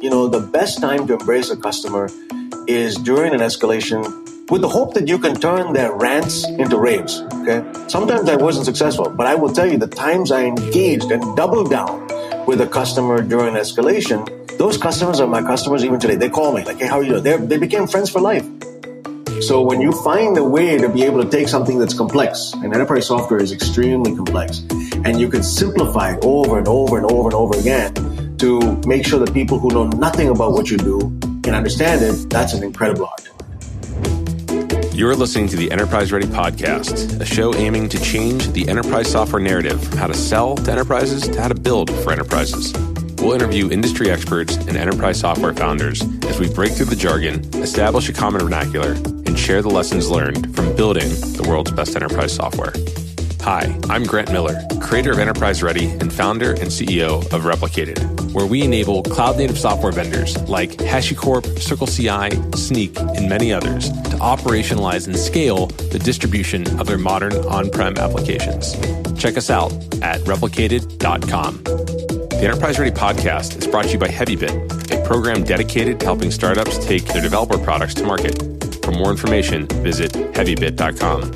the best time to embrace a customer is during an escalation with the hope that you can turn their rants into raves, okay? Sometimes I wasn't successful, but I will tell you the times I engaged and doubled down with a customer during escalation, those customers are my customers even today. They call me like, hey, how are you doing? They became friends for life. So when you find a way to be able to take something that's complex, and enterprise software is extremely complex, and you can simplify it over and over and over and over again to make sure that people who know nothing about what you do can understand it, that's an incredible art. You're listening to the Enterprise Ready podcast, a show aiming to change the enterprise software narrative from how to sell to enterprises to how to build for enterprises. We'll interview industry experts and enterprise software founders as we break through the jargon, establish a common vernacular, and share the lessons learned from building the world's best enterprise software. Hi, I'm Grant Miller, creator of Enterprise Ready and founder and CEO of Replicated, where we enable cloud-native software vendors like HashiCorp, CircleCI, Sneak, and many others to operationalize and scale the distribution of their modern on-prem applications. Check us out at replicated.com. The Enterprise Ready podcast is brought to you by Heavybit, a program dedicated to helping startups take their developer products to market. For more information, visit heavybit.com.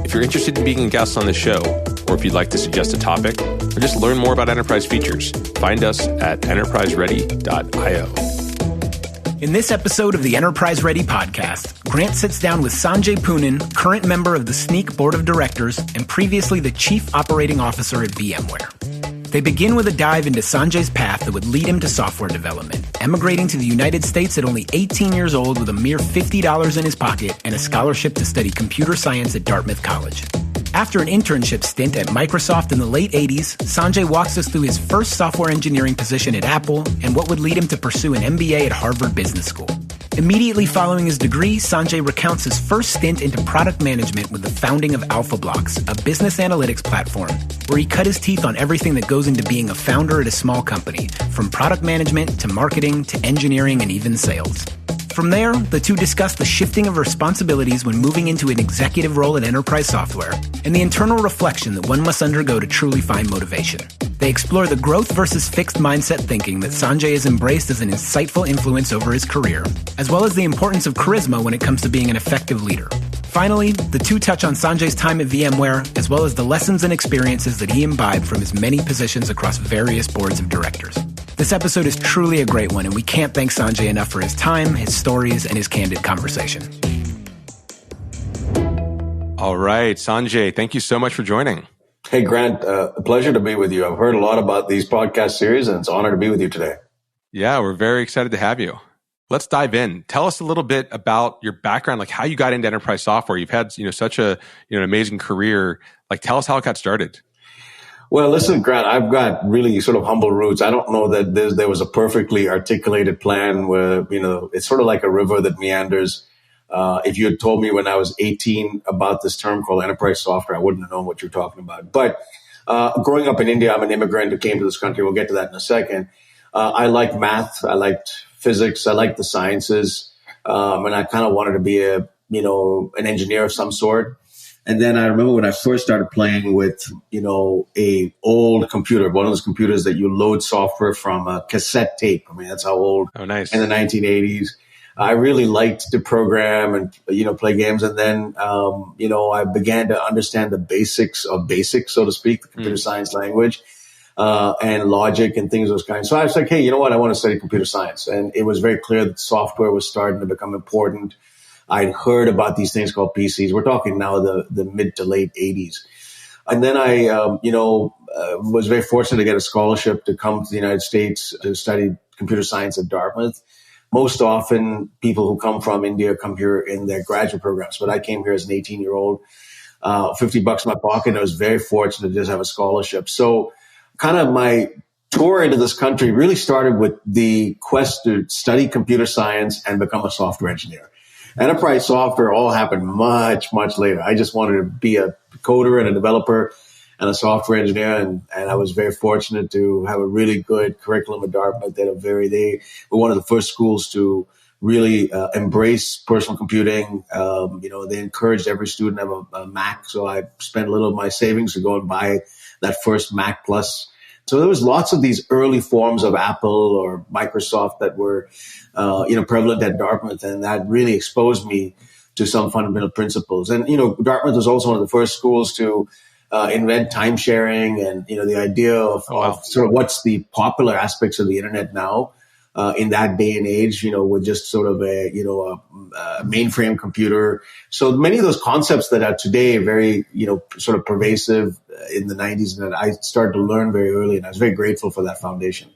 If you're interested in being a guest on the show, or if you'd like to suggest a topic, or just learn more about enterprise features, find us at enterpriseready.io. In this episode of the Enterprise Ready podcast, Grant sits down with Sanjay Poonen, current member of the Sneak Board of Directors and previously the Chief Operating Officer at VMware. They begin with a dive into Sanjay's path that would lead him to software development, emigrating to the United States at only 18 years old with a mere $50 in his pocket and a scholarship to study computer science at Dartmouth College. After an internship stint at Microsoft in the late 80s, Sanjay walks us through his first software engineering position at Apple and what would lead him to pursue an MBA at Harvard Business School. Immediately following his degree, Sanjay recounts his first stint into product management with the founding of AlphaBlocks, a business analytics platform, where he cut his teeth on everything that goes into being a founder at a small company, from product management to marketing to engineering and even sales. From there, the two discuss the shifting of responsibilities when moving into an executive role in enterprise software and the internal reflection that one must undergo to truly find motivation. They explore the growth versus fixed mindset thinking that Sanjay has embraced as an insightful influence over his career, as well as the importance of charisma when it comes to being an effective leader. Finally, the two touch on Sanjay's time at VMware, as well as the lessons and experiences that he imbibed from his many positions across various boards of directors. This episode is truly a great one, and we can't thank Sanjay enough for his time, his stories, and his candid conversation. All right, Sanjay, thank you so much for joining. Hey, Grant, a pleasure to be with you. I've heard a lot about these podcast series, and it's an honor to be with you today. Yeah, we're very excited to have you. Let's dive in. Tell us a little bit about your background, like how you got into enterprise software. You've had, such an amazing career. Like, tell us how it got started. Well, listen, Grant, I've got really sort of humble roots. I don't know that there was a perfectly articulated plan where, it's sort of like a river that meanders. If you had told me when I was 18 about this term called enterprise software, I wouldn't have known what you're talking about. But growing up in India, I'm an immigrant who came to this country. We'll get to that in a second. I liked math. I liked physics. I liked the sciences. And I kind of wanted to be an engineer of some sort. And then I remember when I first started playing with, a old computer, one of those computers that you load software from a cassette tape. I mean, that's how old. Oh, nice. In the 1980s. I really liked to program and, play games. And then, I began to understand the basics of basics, so to speak, the computer science language, and logic and things of those kinds. So I was like, hey, you know what? I want to study computer science. And it was very clear that software was starting to become important. I'd heard about these things called PCs. We're talking now the mid to late 80s. And then I, was very fortunate to get a scholarship to come to the United States to study computer science at Dartmouth. Most often, people who come from India come here in their graduate programs. But I came here as an 18-year-old, $50 in my pocket. And I was very fortunate to just have a scholarship. So kind of my tour into this country really started with the quest to study computer science and become a software engineer. Enterprise software all happened much, much later. I just wanted to be a coder and a developer and a software engineer. And I was very fortunate to have a really good curriculum at Dartmouth. They were one of the first schools to really embrace personal computing. They encouraged every student to have a Mac. So I spent a little of my savings to go and buy that first Mac Plus So there was lots of these early forms of Apple or Microsoft that were, prevalent at Dartmouth. And that really exposed me to some fundamental principles. And, Dartmouth was also one of the first schools to invent time sharing and, the idea of sort of what's the popular aspects of the internet now. In that day and age, with just sort of a mainframe computer. So many of those concepts that are today very, sort of pervasive in the 90s, and that I started to learn very early, and I was very grateful for that foundation.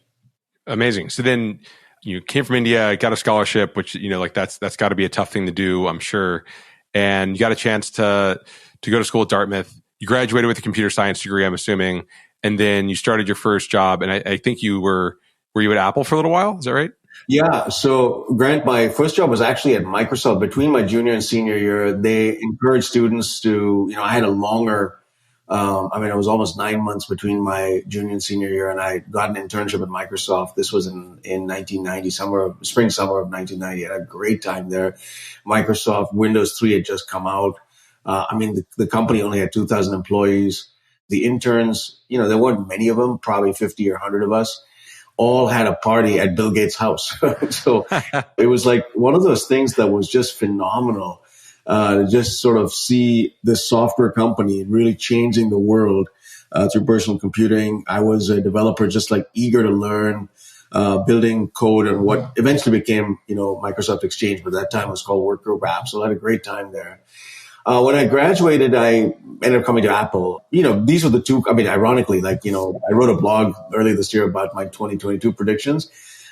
Amazing. So then you came from India, got a scholarship, which, that's got to be a tough thing to do, I'm sure. And you got a chance to go to school at Dartmouth. You graduated with a computer science degree, I'm assuming, and then you started your first job. And I think were you at Apple for a little while? Is that right? Yeah. So, Grant, my first job was actually at Microsoft. Between my junior and senior year, they encouraged students to, I had a longer, it was almost 9 months between my junior and senior year, and I got an internship at Microsoft. This was in 1990, summer of 1990. I had a great time there. Microsoft Windows 3 had just come out. The company only had 2,000 employees. The interns, there weren't many of them, probably 50 or 100 of us. All had a party at Bill Gates' house. So it was like one of those things that was just phenomenal, to just sort of see this software company really changing the world through personal computing. I was a developer, just like eager to learn, building code and what eventually became, Microsoft Exchange, but at that time was called Workgroup Apps. So I had a great time there. When I graduated, I ended up coming to Apple. These were the two, ironically, I wrote a blog earlier this year about my 2022 predictions,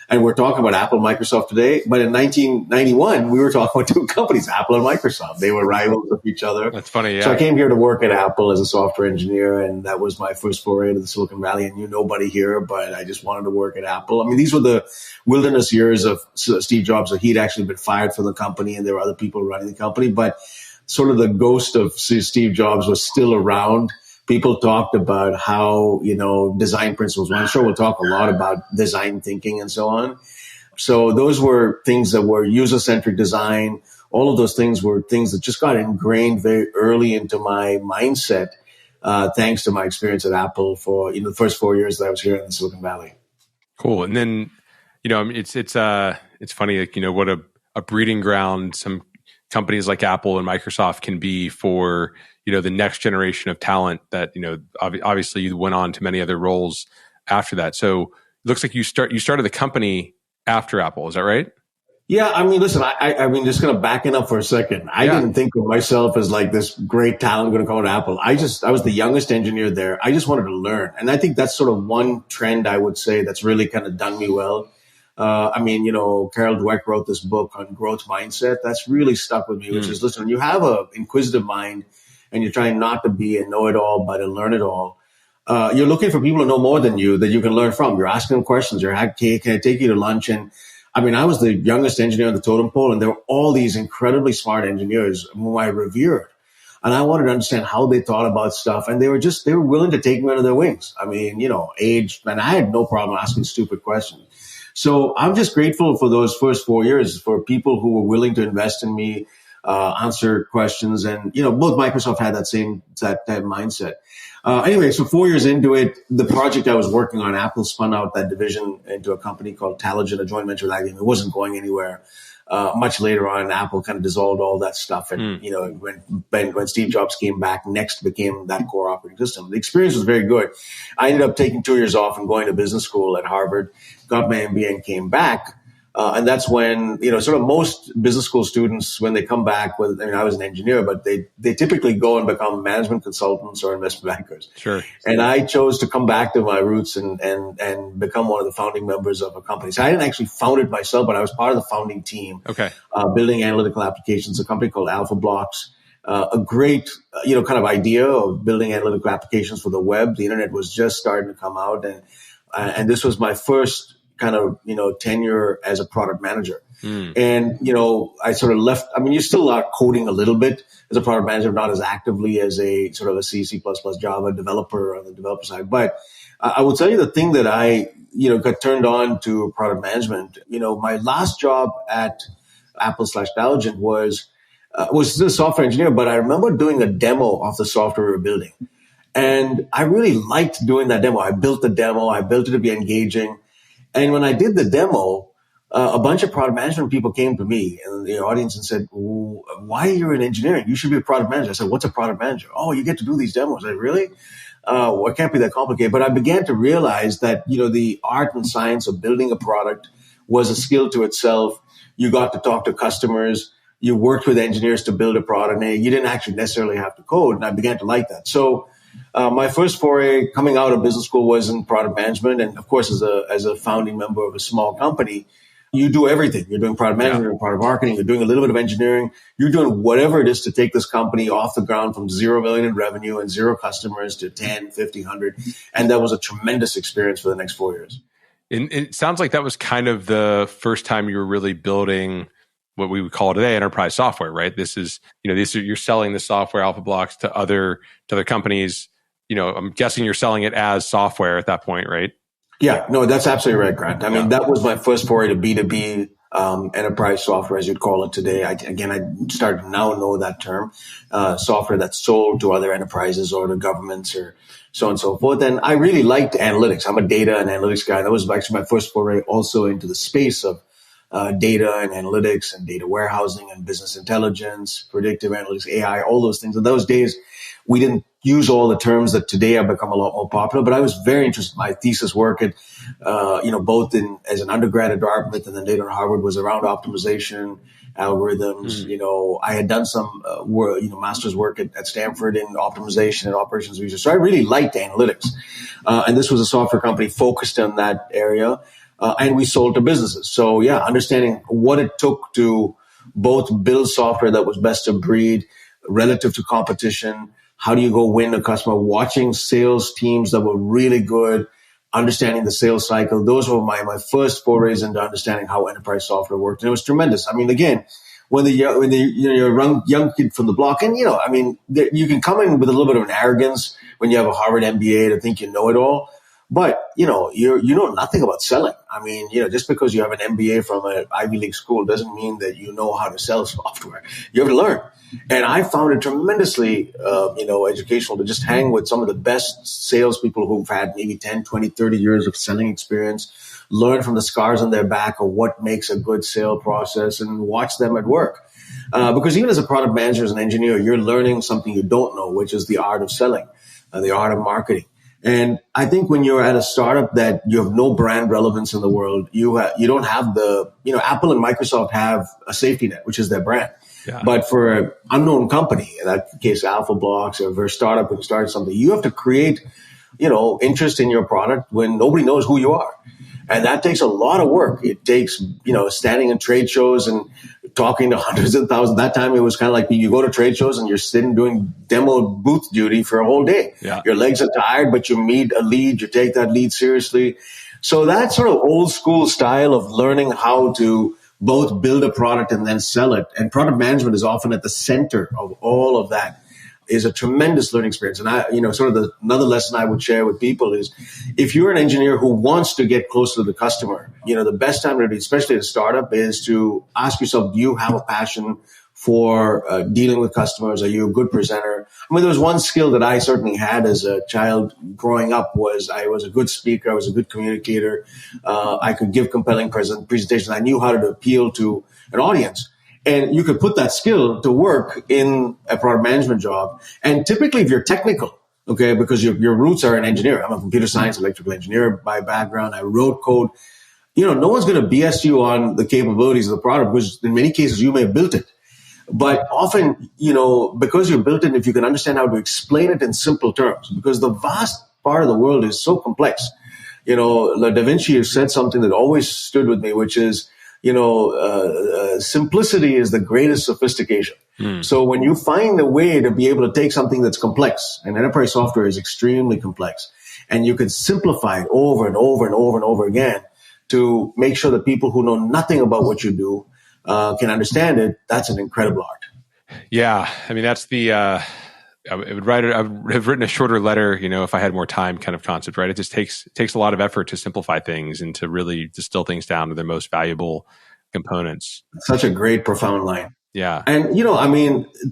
and we're talking about Apple and Microsoft today. But in 1991, we were talking about two companies, Apple and Microsoft. They were rivals of each other. That's funny, yeah. So I came here to work at Apple as a software engineer, and that was my first foray into the Silicon Valley. I knew nobody here, but I just wanted to work at Apple. These were the wilderness years of Steve Jobs. So he'd actually been fired from the company, and there were other people running the company. But sort of the ghost of Steve Jobs was still around. People talked about how, design principles. I'm sure we'll talk a lot about design thinking and so on. So those were things that were user-centric design. All of those things were things that just got ingrained very early into my mindset, thanks to my experience at Apple for, the first 4 years that I was here in the Silicon Valley. Cool. And then, it's funny, what a breeding ground some companies like Apple and Microsoft can be for, the next generation of talent that, obviously you went on to many other roles after that. So it looks like you started the company after Apple. Is that right? Yeah. Listen, just going to back it up for a second. I didn't think of myself as like this great talent going to come to Apple. I was the youngest engineer there. I just wanted to learn. And I think that's sort of one trend I would say that's really kind of done me well. Carol Dweck wrote this book on growth mindset. That's really stuck with me, which is, listen, when you have an inquisitive mind and you're trying not to be a know-it-all, but to learn it all, you're looking for people to know more than you that you can learn from. You're asking them questions. Can I take you to lunch? And I was the youngest engineer on the totem pole, and there were all these incredibly smart engineers whom I revered. And I wanted to understand how they thought about stuff. And they were willing to take me under their wings. Age, and I had no problem asking stupid questions. So I'm just grateful for those first 4 years for people who were willing to invest in me, answer questions. And, both Microsoft had that mindset. Anyway, so 4 years into it, the project I was working on, Apple spun out that division into a company called Taligent, a joint venture with IBM. It wasn't going anywhere. Much later on, Apple kind of dissolved all that stuff. And, when Steve Jobs came back, Next became that core operating system. The experience was very good. I ended up taking 2 years off and going to business school at Harvard, got my MBA and came back. And that's when, sort of most business school students, when they come back I was an engineer, but they typically go and become management consultants or investment bankers. Sure. And I chose to come back to my roots and become one of the founding members of a company. So I didn't actually found it myself, but I was part of the founding team. Okay. Building analytical applications, a company called Alpha Blocks. A great, kind of idea of building analytical applications for the web. The internet was just starting to come out. And this was my first kind of, tenure as a product manager. And, I sort of left, you still are coding a little bit as a product manager, not as actively as a sort of a C, C++ Java developer on the developer side. But I will tell you the thing that I, got turned on to product management. My last job at Apple/Taligent was still a software engineer, but I remember doing a demo of the software we were building. And I really liked doing that demo. I built the demo. I built it to be engaging. And when I did the demo, a bunch of product management people came to me in the audience and said, why are you in engineering? You should be a product manager. I said, what's a product manager? Oh, you get to do these demos. I said, really? Well, it can't be that complicated. But I began to realize that, the art and science of building a product was a skill to itself. You got to talk to customers. You worked with engineers to build a product. And you didn't actually necessarily have to code. And I began to like that. So my first foray coming out of business school was in product management. And of course, as a founding member of a small company, you do everything. You're doing product management, product marketing. You're doing a little bit of engineering. You're doing whatever it is to take this company off the ground from 0 million in revenue and 0 customers to 10, 50, 100. And that was a tremendous experience for the next 4 years. And it sounds like that was kind of the first time you were really building what we would call today enterprise software, right? This is, you're selling the software alpha blocks to other companies. I'm guessing you're selling it as software at that point, right? Yeah, no, that's absolutely right, Grant. I mean, that was my first foray to B2B enterprise software, as you'd call it today. I started to now know that term, software that's sold to other enterprises or to governments or so on and so forth. And I really liked analytics. I'm a data and analytics guy. That was actually my first foray also into the space of data and analytics and data warehousing and business intelligence, predictive analytics, AI, all those things. In those days, we didn't use all the terms that today have become a lot more popular, but I was very interested. My thesis work at, both as an undergrad at Dartmouth and then later at Harvard was around optimization, algorithms. I had done some master's work at Stanford in optimization and operations research. So I really liked analytics. And this was a software company focused on that area. And we sold to businesses. So yeah, understanding what it took to both build software that was best of breed relative to competition. How do you go win a customer? Watching sales teams that were really good, understanding the sales cycle. Those were my first forays into understanding how enterprise software worked. And it was tremendous. I mean, again, when you're a young kid from the block, and you can come in with a little bit of an arrogance when you have a Harvard MBA to think you know it all. But, you know nothing about selling. I mean, just because you have an MBA from an Ivy League school doesn't mean that you know how to sell software. You have to learn. And I found it tremendously, educational to just hang with some of the best salespeople who've had maybe 10, 20, 30 years of selling experience, learn from the scars on their back of what makes a good sale process and watch them at work. Because even as a product manager, as an engineer, you're learning something you don't know, which is the art of selling, the art of marketing. And I think when you're at a startup that you have no brand relevance in the world, you don't have Apple and Microsoft have a safety net, which is their brand. Yeah. But for an unknown company, in that case, Alpha Blocks, or for a startup who started something, you have to create, interest in your product when nobody knows who you are. And that takes a lot of work. It takes, standing in trade shows and talking to hundreds of thousands. That time it was kind of like you go to trade shows and you're sitting doing demo booth duty for a whole day. Yeah. Your legs are tired, but you meet a lead, you take that lead seriously. So that sort of old school style of learning how to both build a product and then sell it. And product management is often at the center of all of that. Is a tremendous learning experience. And another lesson I would share with people is if you're an engineer who wants to get closer to the customer, the best time to do, especially at a startup, is to ask yourself, do you have a passion for dealing with customers? Are you a good presenter? I mean, there was one skill that I certainly had as a child growing up was I was a good speaker. I was a good communicator. I could give compelling presentations. I knew how to appeal to an audience. And you could put that skill to work in a product management job. And typically, if you're technical, okay, because your roots are an engineer. I'm a computer science, electrical engineer by background. I wrote code. No one's going to BS you on the capabilities of the product, because in many cases, you may have built it. But often, because you built it, if you can understand how to explain it in simple terms, because the vast part of the world is so complex. Da Vinci said something that always stood with me, which is, simplicity is the greatest sophistication. So when you find a way to be able to take something that's complex, and enterprise software is extremely complex, and you can simplify it over and over and over and over again to make sure that people who know nothing about what you do can understand it, that's an incredible art. Yeah. I mean, that's the... I would have written a shorter letter, if I had more time kind of concept, right? It just takes a lot of effort to simplify things and to really distill things down to their most valuable components. Such a great, profound line. Yeah. And,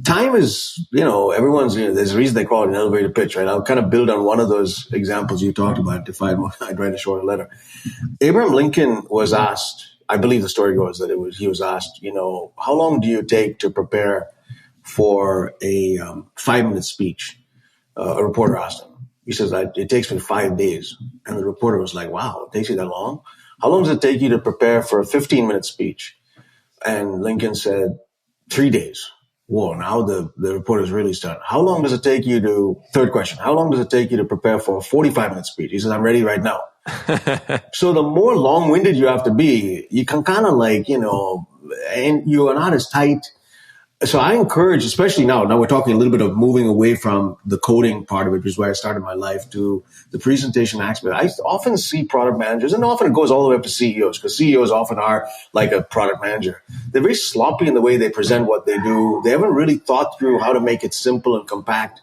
time is, everyone's, there's a reason they call it an elevator pitch, right? I'll kind of build on one of those examples you talked about. If I'd write a shorter letter. Abraham Lincoln was asked, I believe the story goes that he was asked, how long do you take to prepare for a 5-minute speech? A reporter asked him. He says, it takes me 5 days. And the reporter was like, wow, it takes you that long? How long does it take you to prepare for a 15-minute speech? And Lincoln said, 3 days. Whoa, now the reporter's really stunned. How long does it take you third question, how long does it take you to prepare for a 45-minute speech? He says, I'm ready right now. So the more long-winded you have to be, you can kind of and you are not as tight. So I encourage, especially now we're talking a little bit of moving away from the coding part of it, which is where I started my life, to the presentation aspect. I often see product managers, and often it goes all the way up to CEOs, because CEOs often are like a product manager. They're very sloppy in the way they present what they do. They haven't really thought through how to make it simple and compact.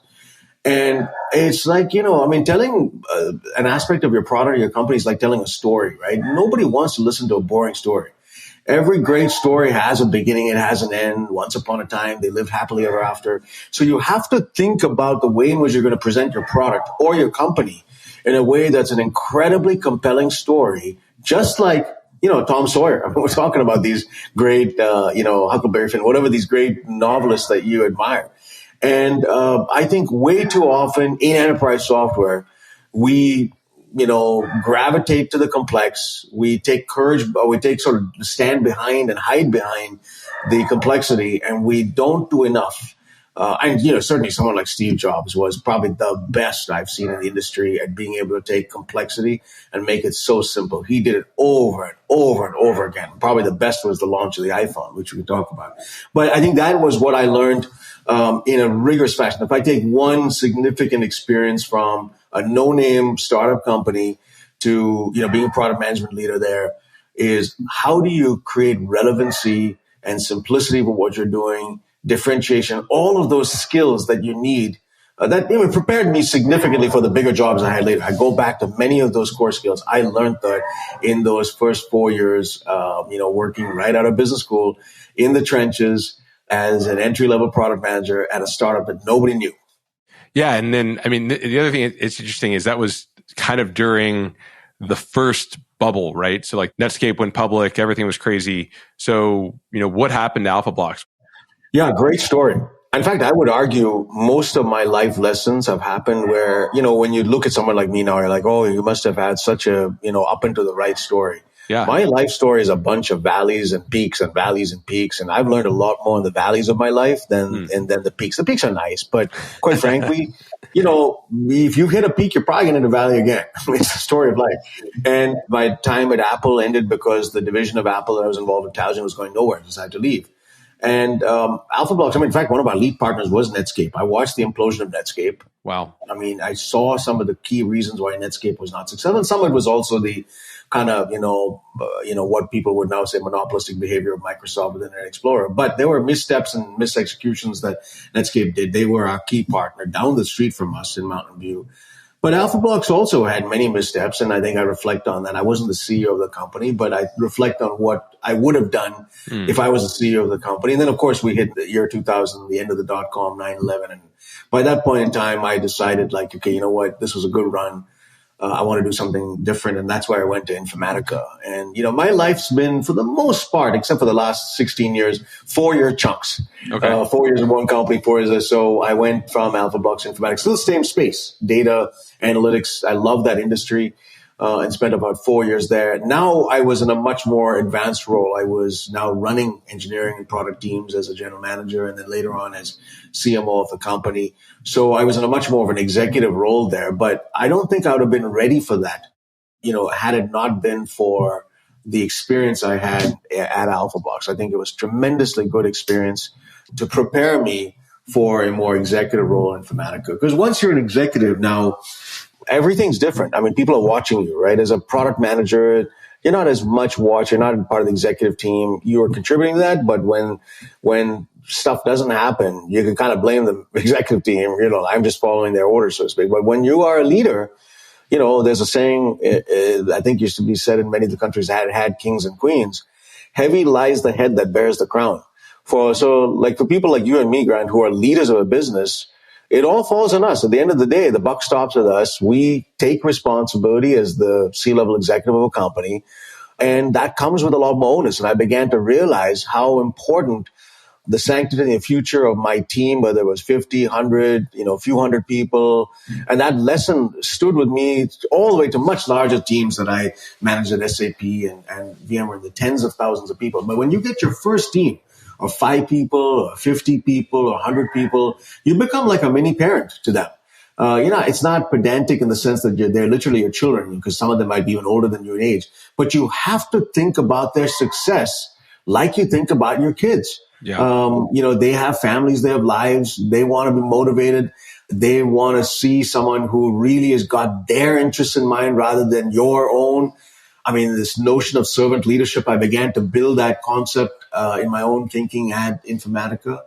And it's like, telling an aspect of your product or your company is like telling a story, right? Nobody wants to listen to a boring story. Every great story has a beginning, it has an end. Once upon a time, they lived happily ever after. So you have to think about the way in which you're going to present your product or your company in a way that's an incredibly compelling story, just like, Tom Sawyer. I mean, we're talking about these great, Huckleberry Finn, whatever, these great novelists that you admire. And I think way too often in enterprise software, we gravitate to the complex. We take courage, we take sort of stand behind and hide behind the complexity, and we don't do enough. And certainly someone like Steve Jobs was probably the best I've seen in the industry at being able to take complexity and make it so simple. He did it over and over and over again. Probably the best was the launch of the iPhone, which we can talk about. But I think that was what I learned in a rigorous fashion. If I take one significant experience from a no-name startup company to, being a product management leader there, is how do you create relevancy and simplicity for what you're doing, differentiation, all of those skills that you need that prepared me significantly for the bigger jobs I had later. I go back to many of those core skills. I learned that in those first 4 years, working right out of business school in the trenches as an entry-level product manager at a startup that nobody knew. Yeah. And then, the other thing it's interesting is that was kind of during the first bubble, right? So like Netscape went public, everything was crazy. So, what happened to AlphaBlocks? Yeah, great story. In fact, I would argue most of my life lessons have happened where, when you look at someone like me now, you're like, oh, you must have had such a, up and to the right story. Yeah. My life story is a bunch of valleys and peaks and valleys and peaks. And I've learned a lot more in the valleys of my life than the peaks. The peaks are nice, but quite frankly, if you hit a peak, you're probably going to hit a valley again. It's the story of life. And my time at Apple ended because the division of Apple that I was involved in, Towson, was going nowhere. I decided to leave. And AlphaBlocks, in fact, one of our lead partners was Netscape. I watched the implosion of Netscape. Wow. I saw some of the key reasons why Netscape was not successful. And some of it was also the kind of, what people would now say monopolistic behavior of Microsoft with Internet Explorer. But there were missteps and misexecutions that Netscape did. They were our key partner down the street from us in Mountain View. But AlphaBlocks also had many missteps, and I think I reflect on that. I wasn't the CEO of the company, but I reflect on what I would have done if I was the CEO of the company. And then, of course, we hit the year 2000, the end of the dot-com, 9/11. And by that point in time, I decided, okay, you know what? This was a good run. I want to do something different. And that's why I went to Informatica. And, my life's been, for the most part, except for the last 16 years, 4-year chunks. Okay. 4 years in one company, 4 years. So I went from AlphaBlocks to Informatica, still the same space, data, analytics. I love that industry. And spent about 4 years there. Now I was in a much more advanced role. I was now running engineering and product teams as a general manager, and then later on as CMO of the company. So I was in a much more of an executive role there, but I don't think I would have been ready for that, had it not been for the experience I had at AlphaBlocks. I think it was tremendously good experience to prepare me for a more executive role in Informatica. Because once you're an executive now, everything's different. People are watching you, right? As a product manager, you're not as much watched. You're not part of the executive team. You are contributing to that. But when stuff doesn't happen, you can kind of blame the executive team. I'm just following their orders, so to speak. But when you are a leader, there's a saying, I think used to be said in many of the countries that had kings and queens, heavy lies the head that bears the crown. for people like you and me, Grant, who are leaders of a business, it all falls on us. At the end of the day, the buck stops with us. We take responsibility as the C-level executive of a company, and that comes with a lot more onus. And I began to realize how important the sanctity and the future of my team, whether it was 50, 100, a few hundred people. And that lesson stood with me all the way to much larger teams that I managed at SAP and VMware, the tens of thousands of people. But when you get your first team of 5 people or 50 people or 100 people, you become like a mini parent to them. It's not pedantic in the sense that they're literally your children, because some of them might be even older than you in age. But you have to think about their success like you think about your kids. Yeah. They have families, they have lives, they want to be motivated. They want to see someone who really has got their interests in mind rather than your own. I mean, this notion of servant leadership, I began to build that concept in my own thinking at Informatica.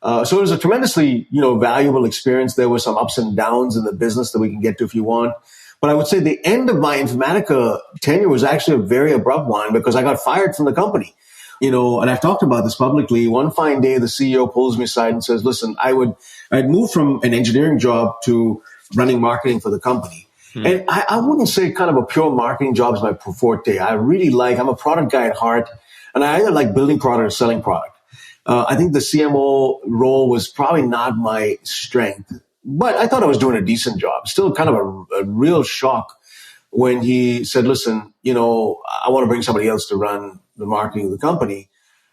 So it was a tremendously, valuable experience. There were some ups and downs in the business that we can get to if you want. But I would say the end of my Informatica tenure was actually a very abrupt one because I got fired from the company. And I've talked about this publicly. One fine day, the CEO pulls me aside and says, listen, I'd moved from an engineering job to running marketing for the company. And I wouldn't say kind of a pure marketing job is my forte. I'm a product guy at heart, and I either like building product or selling product. I think the CMO role was probably not my strength, but I thought I was doing a decent job. Still kind of a real shock when he said, listen, I want to bring somebody else to run the marketing of the company,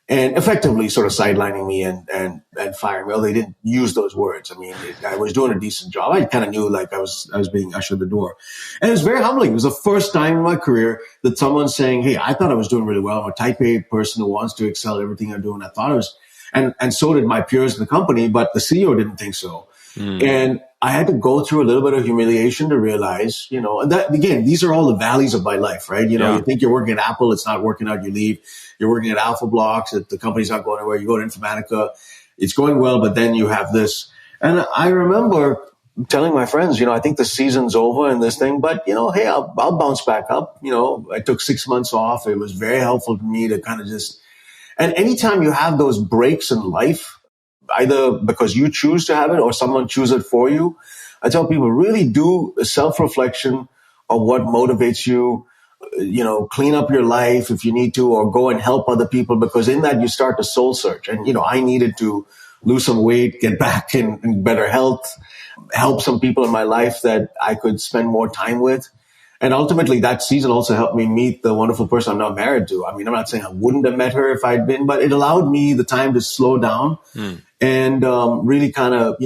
and effectively sort of sidelining me and firing me. Well, they didn't use those words. I mean, I was doing a decent job. I kind of knew like I was being ushered the door. And it was very humbling. It was the first time in my career that someone's saying, hey, I thought I was doing really well. I'm a type A person who wants to excel at everything I do. And I thought I was, and so did my peers in the company, but the CEO didn't think so. And I had to go through a little bit of humiliation to realize, and that, again, these are all the valleys of my life, right? You think you're working at Apple, it's not working out, you leave. You're working at Alpha Blocks, the company's not going anywhere. You go to Informatica, it's going well, but then you have this. And I remember telling my friends, I think the season's over in this thing, but, hey, I'll bounce back up. I took 6 months off. It was very helpful to me to kind of and anytime you have those breaks in life, either because you choose to have it or someone chooses it for you, I tell people really do a self-reflection of what motivates you. Clean up your life if you need to, or go and help other people, because in that you start to soul search. And, I needed to lose some weight, get back in better health, help some people in my life that I could spend more time with. And ultimately that season also helped me meet the wonderful person I'm now married to. I mean, I'm not saying I wouldn't have met her if I'd been, but it allowed me the time to slow down and really kind of,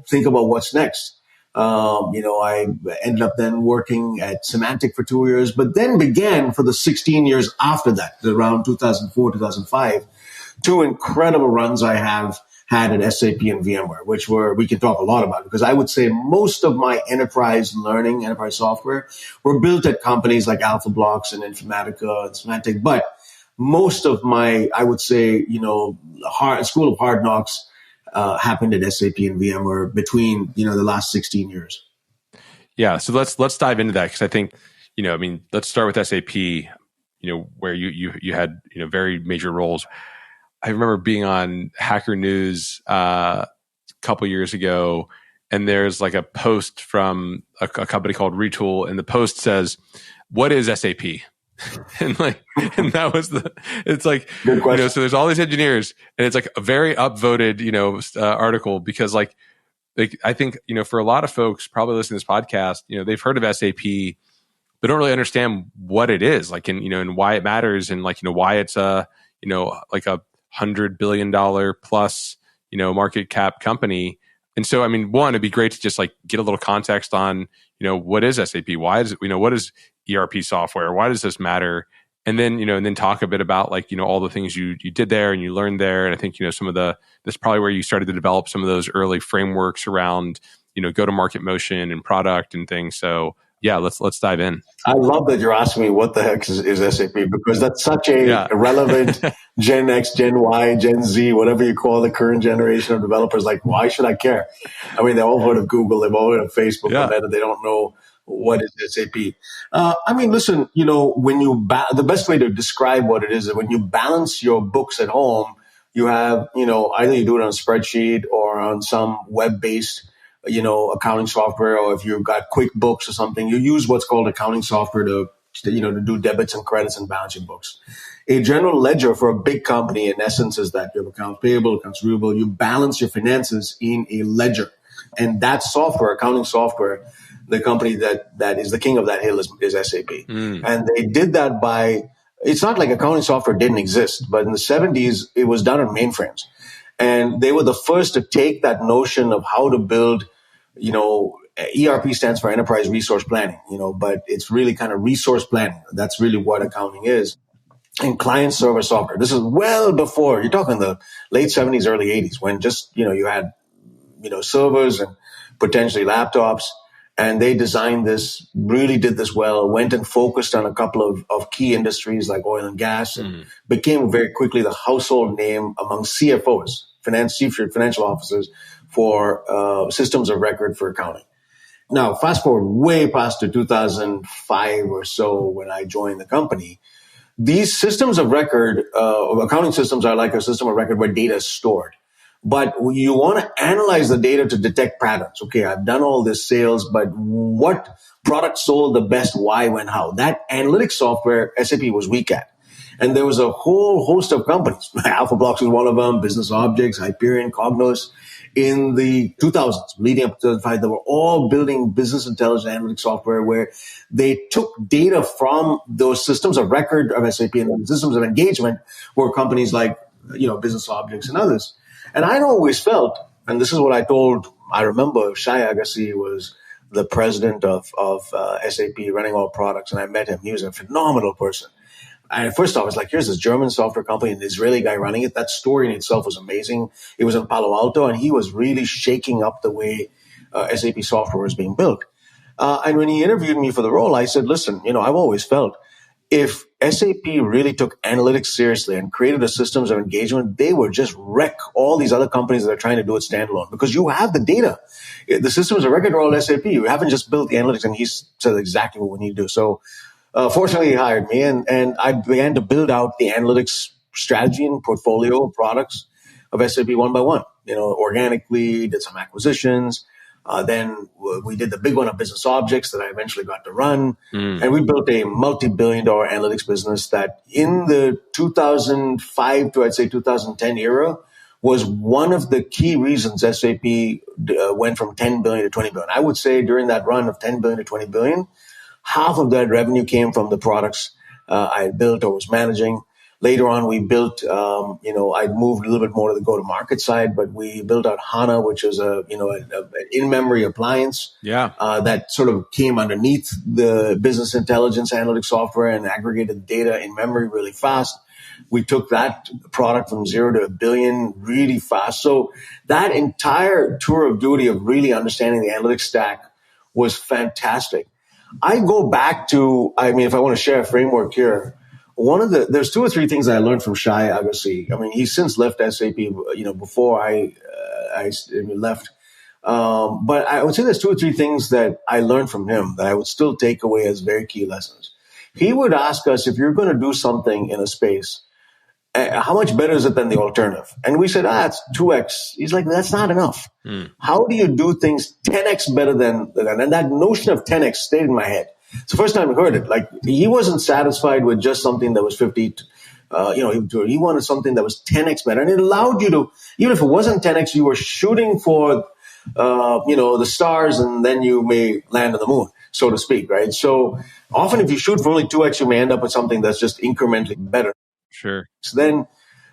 think about what's next. I ended up then working at Symantec for 2 years, but then began for the 16 years after that, around 2004, 2005, 2 incredible runs I have had at SAP and VMware, which we can talk a lot about, because I would say most of my enterprise software were built at companies like Alpha Blocks and Informatica and Symantec. But most of my, I would say, school of hard knocks happened at SAP and VMware between, the last 16 years. Yeah. So let's dive into that. Cause I think, let's start with SAP, where you had, very major roles. I remember being on Hacker News a couple years ago, and there's like a post from a company called Retool, and the post says, "What is SAP?" and that was it's like, so there's all these engineers, and it's like a very upvoted, article, because like I think, for a lot of folks probably listening to this podcast, they've heard of SAP, but don't really understand what it is, like, and why it matters, and like, why it's like a $100 billion plus, market cap company. And so, I mean, one, it'd be great to just like get a little context on, what is SAP? Why is it, what is ERP software? Why does this matter? And then, and then talk a bit about like, all the things you did there and you learned there. And I think, some of that's probably where you started to develop some of those early frameworks around, go-to-market motion and product and things. So yeah, let's dive in. I love that you're asking me what the heck is SAP, because that's such a relevant Gen X, Gen Y, Gen Z, whatever you call the current generation of developers. Like, why should I care? I mean, they've all heard of Google, they've all heard of Facebook, but they don't know what is SAP. I mean, listen, when the best way to describe what it is when you balance your books at home, You have, either you do it on a spreadsheet or on some web-based, accounting software, or if you've got QuickBooks or something, you use what's called accounting software to do debits and credits and balancing books. A general ledger for a big company, in essence, is that you have accounts payable, accounts receivable. You balance your finances in a ledger. And that software, accounting software, the company that is the king of that hill is SAP. And they did that it's not like accounting software didn't exist, but in the 70s, it was done on mainframes. And they were the first to take that notion of how to build, ERP stands for enterprise resource planning, but it's really kind of resource planning. That's really what accounting is. And client server software. This is well before, you're talking the late 70s, early 80s, when just, you had, servers and potentially laptops. And they designed this, really did this well, went and focused on a couple of key industries like oil and gas, and became very quickly the household name among CFOs, chief financial officers, for systems of record for accounting. Now, fast forward way past to 2005 or so when I joined the company. These systems of record, accounting systems are like a system of record where data is stored. But you want to analyze the data to detect patterns. Okay, I've done all this sales, but what product sold the best, why, when, how? That analytics software, SAP was weak at. And there was a whole host of companies. AlphaBlocks was one of them, Business Objects, Hyperion, Cognos. In the 2000s, leading up to 2005, they were all building business intelligence analytics software where they took data from those systems of record of SAP and systems of engagement were companies like, Business Objects and others. And I'd always felt, and this is what I remember Shai Agassi was the president of SAP running all products, and I met him. He was a phenomenal person. And first off, I was like, here's this German software company, an Israeli guy running it. That story in itself was amazing. It was in Palo Alto, and he was really shaking up the way SAP software was being built. And when he interviewed me for the role, I said, listen, I've always felt if SAP really took analytics seriously and created a systems of engagement, they would just wreck all these other companies that are trying to do it standalone because you have the data. The systems of record are all SAP. You haven't just built the analytics, and he said exactly what we need to do. So fortunately, he hired me, and I began to build out the analytics strategy and portfolio of products of SAP one by one, organically, did some acquisitions. Then we did the big one of Business Objects that I eventually got to run. And we built a multi-billion-dollar analytics business that in the 2005 to, I'd say, 2010 era was one of the key reasons SAP went from 10 billion to 20 billion. I would say during that run of 10 billion to 20 billion, half of that revenue came from the products I had built or was managing. Later on, we built, I moved a little bit more to the go-to-market side, but we built out HANA, which is an in-memory appliance that sort of came underneath the business intelligence analytics software and aggregated data in memory really fast. We took that product from 0 to 1 billion really fast. So that entire tour of duty of really understanding the analytics stack was fantastic. I go back to, if I want to share a framework here, there's 2 or 3 things I learned from Shai Agassi. He's since left SAP, before I left. But I would say there's 2 or 3 things that I learned from him that I would still take away as very key lessons. He would ask us, if you're going to do something in a space, how much better is it than the alternative? And we said, it's 2x. He's like, that's not enough. How do you do things 10x better than that? And that notion of 10x stayed in my head. It's the first time I heard it. Like, he wasn't satisfied with just something that was 50. He wanted something that was 10x better. And it allowed you to, even if it wasn't 10x, you were shooting for, the stars, and then you may land on the moon, so to speak, right? So often if you shoot for only 2x, you may end up with something that's just incrementally better. Sure. So then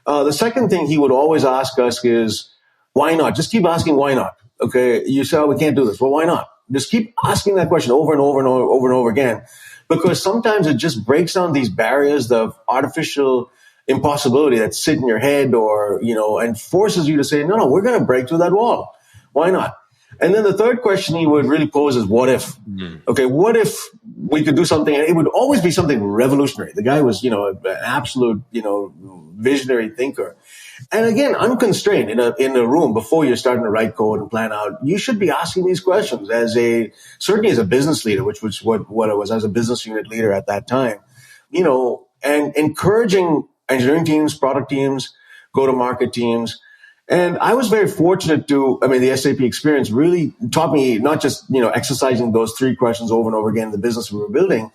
the second thing he would always ask us is, why not? Just keep asking why not. Okay, you say, we can't do this. Well, why not? Just keep asking that question over and over and over and over again, because sometimes it just breaks down these barriers of artificial impossibility that sit in your head, or, and forces you to say, no, we're going to break through that wall. Why not? And then the third question he would really pose is, what if? Okay, what if we could do something? And it would always be something revolutionary. The guy was, an absolute, visionary thinker. And again, unconstrained in a room before you're starting to write code and plan out, you should be asking these questions certainly as a business leader, which was what it was. I was a business unit leader at that time, and encouraging engineering teams, product teams, go-to-market teams. And I was very fortunate the SAP experience really taught me not just, exercising those three questions over and over again in the business we were building,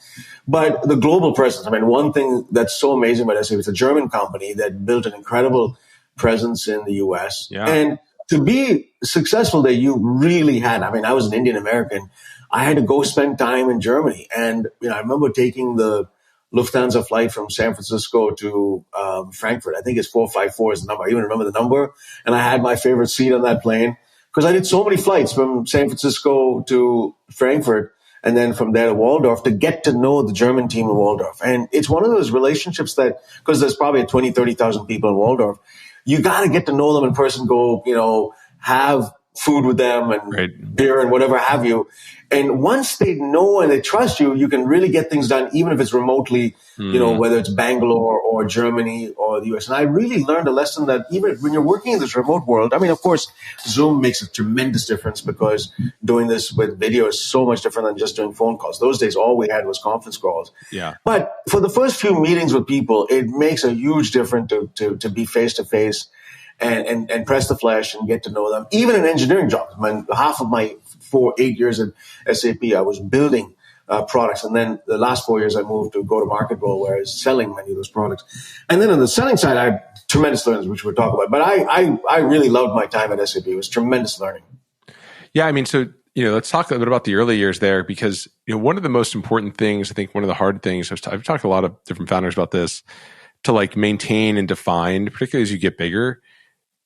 but the global presence. I mean, one thing that's so amazing about SAP, it's a German company that built an incredible presence in the US. Yeah. And to be successful there, you really had, I was an Indian American. I had to go spend time in Germany. And, I remember taking the Lufthansa flight from San Francisco to Frankfurt. I think it's 454 is the number. I even remember the number. And I had my favorite seat on that plane because I did so many flights from San Francisco to Frankfurt and then from there to Waldorf to get to know the German team in Waldorf. And it's one of those relationships that, because there's probably 20, 30,000 people in Waldorf, you got to get to know them in person, go, have food with them and beer and whatever have you. And once they know and they trust you, you can really get things done, even if it's remotely, whether it's Bangalore or Germany or the US. And I really learned a lesson that even when you're working in this remote world, of course, Zoom makes a tremendous difference because doing this with video is so much different than just doing phone calls. Those days, all we had was conference calls. Yeah. But for the first few meetings with people, it makes a huge difference to be face to face and press the flesh and get to know them. Even in engineering jobs, half of my 8 years at SAP, I was building products. And then the last 4 years, I moved to go-to-market role where I was selling many of those products. And then on the selling side, I had tremendous learnings, which we'll talk about. But I really loved my time at SAP. It was tremendous learning. Yeah, so, let's talk a little bit about the early years there because, one of the most important things, I think one of the hard things, I've talked to a lot of different founders about this, to maintain and define, particularly as you get bigger,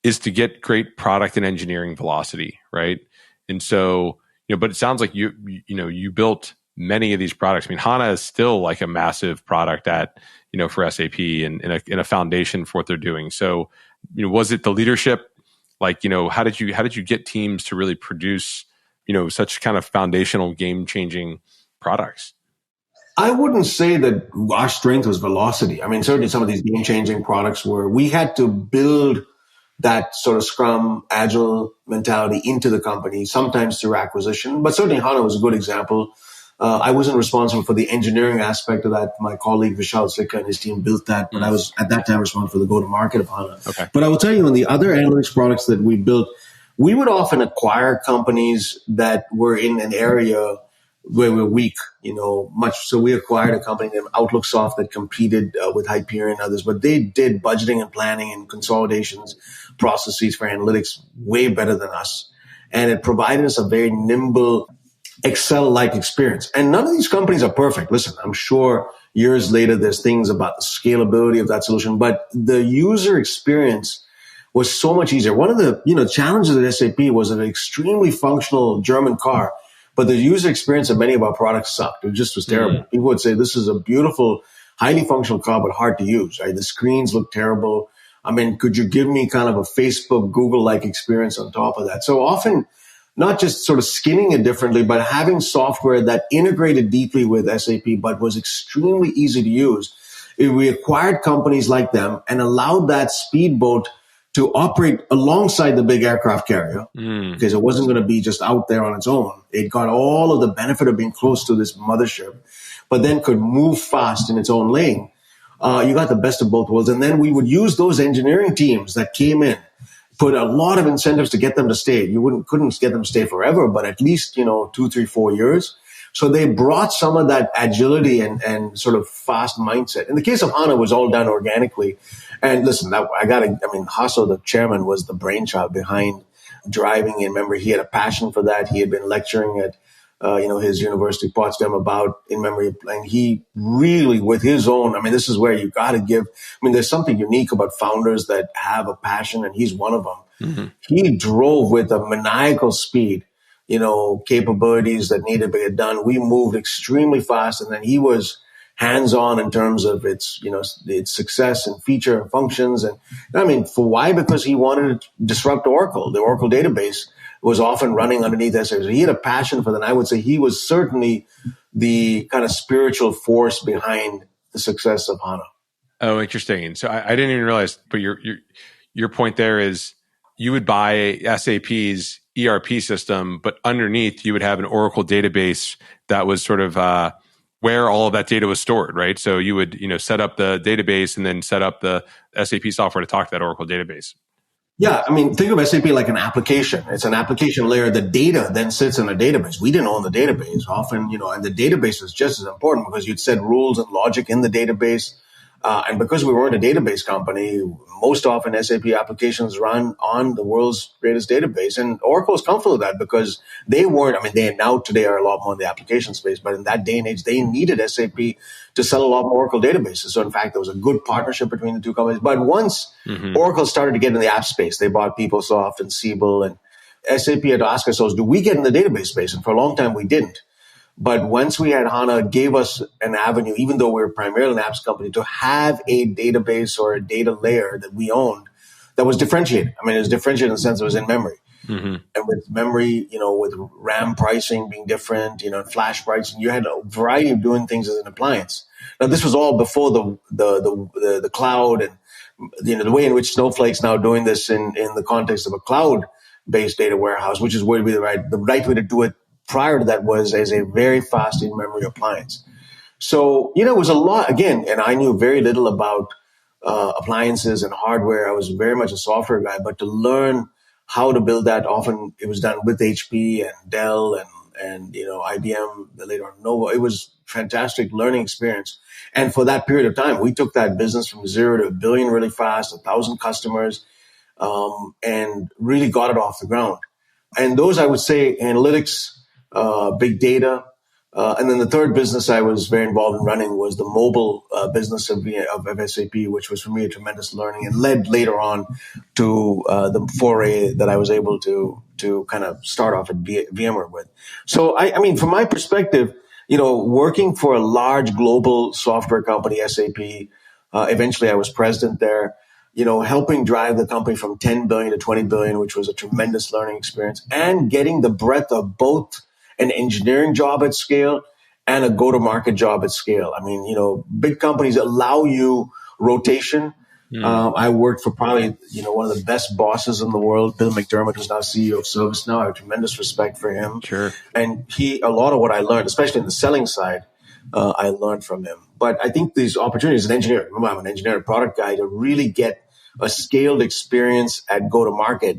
is to get great product and engineering velocity, right? And so, but it sounds like you built many of these products. HANA is still a massive product for SAP and a foundation for what they're doing. So, was it the leadership? How did you get teams to really produce, such kind of foundational game-changing products? I wouldn't say that our strength was velocity. Certainly some of these game-changing products were, we had to build that sort of Scrum, Agile mentality into the company, sometimes through acquisition. But certainly HANA was a good example. I wasn't responsible for the engineering aspect of that. My colleague Vishal Sikka and his team built that, but I was at that time responsible for the go-to-market of HANA. Okay. But I will tell you, in the other analytics products that we built, we would often acquire companies that were in an area where we're weak, So we acquired a company named OutlookSoft that competed with Hyperion and others, but they did budgeting and planning and consolidations processes for analytics way better than us. And it provided us a very nimble Excel-like experience. And none of these companies are perfect. Listen, I'm sure years later, there's things about the scalability of that solution, but the user experience was so much easier. One of the, challenges at SAP was an extremely functional German car, but the user experience of many of our products sucked. It just was terrible. People would say, this is a beautiful, highly functional car, but hard to use, right? The screens look terrible. Could you give me kind of a Facebook, Google-like experience on top of that? So often, not just sort of skinning it differently, but having software that integrated deeply with SAP, but was extremely easy to use. We acquired companies like them and allowed that speedboat to operate alongside the big aircraft carrier because it wasn't going to be just out there on its own. It got all of the benefit of being close to this mothership, but then could move fast in its own lane. You got the best of both worlds. And then we would use those engineering teams that came in, put a lot of incentives to get them to stay. Couldn't get them to stay forever, but at least, 2, 3, 4 years. So they brought some of that agility and sort of fast mindset. In the case of HANA, it was all done organically. And listen, Hasso, the chairman, was the brainchild behind driving it. Remember, he had a passion for that. He had been lecturing at, his university, Potsdam, about in-memory. And he really, with his own, this is where you got to give. There's something unique about founders that have a passion, and he's one of them. Mm-hmm. He drove with a maniacal speed, capabilities that needed to get done. We moved extremely fast, and then he was hands-on in terms of its success and feature and functions. And for why? Because he wanted to disrupt Oracle. The Oracle database was often running underneath SAP. So he had a passion for that. And I would say he was certainly the kind of spiritual force behind the success of HANA. Oh, interesting. And so I didn't even realize, but your point there is you would buy SAP's ERP system, but underneath you would have an Oracle database that was sort of where all of that data was stored, right? So you would, set up the database and then set up the SAP software to talk to that Oracle database. Yeah, I mean, think of SAP like an application. It's an application layer. The data then sits in a database. We didn't own the database often, and the database is just as important because you'd set rules and logic in the database. And because we weren't a database company, most often SAP applications run on the world's greatest database. And Oracle is comfortable with that because they weren't, they now today are a lot more in the application space, but in that day and age, they needed SAP to sell a lot more Oracle databases. So in fact, there was a good partnership between the two companies. But once Oracle started to get in the app space, they bought PeopleSoft and Siebel, and SAP had to ask ourselves, do we get in the database space? And for a long time, we didn't. But once we had HANA, it gave us an avenue, even though we were primarily an apps company, to have a database or a data layer that we owned that was differentiated. It was differentiated in the sense it was in memory. And with memory, with RAM pricing being different, flash pricing, you had a variety of doing things as an appliance. Now, this was all before the cloud and, the way in which Snowflake's now doing this in the context of a cloud-based data warehouse, which is where the right way to do it. Prior to that was as a very fast in-memory appliance. So, it was a lot, again, and I knew very little about appliances and hardware. I was very much a software guy, but to learn how to build that, often it was done with HP and Dell and IBM, later on Nova. It was fantastic learning experience. And for that period of time, we took that business from 0 to $1 billion really fast, 1,000 customers, and really got it off the ground. And those, I would say, analytics, big data. And then the third business I was very involved in running was the mobile business of SAP, which was for me a tremendous learning and led later on to the foray that I was able to kind of start off at VMware with. So, from my perspective, working for a large global software company, SAP, eventually I was president there, helping drive the company from 10 billion to 20 billion, which was a tremendous learning experience, and getting the breadth of both an engineering job at scale and a go-to-market job at scale. Big companies allow you rotation. I worked for probably, one of the best bosses in the world, Bill McDermott, who's now CEO of ServiceNow. I have tremendous respect for him. Sure. And a lot of what I learned, especially in the selling side, I learned from him. But I think these opportunities as an engineer, remember I'm an engineer and product guy, to really get a scaled experience at go-to-market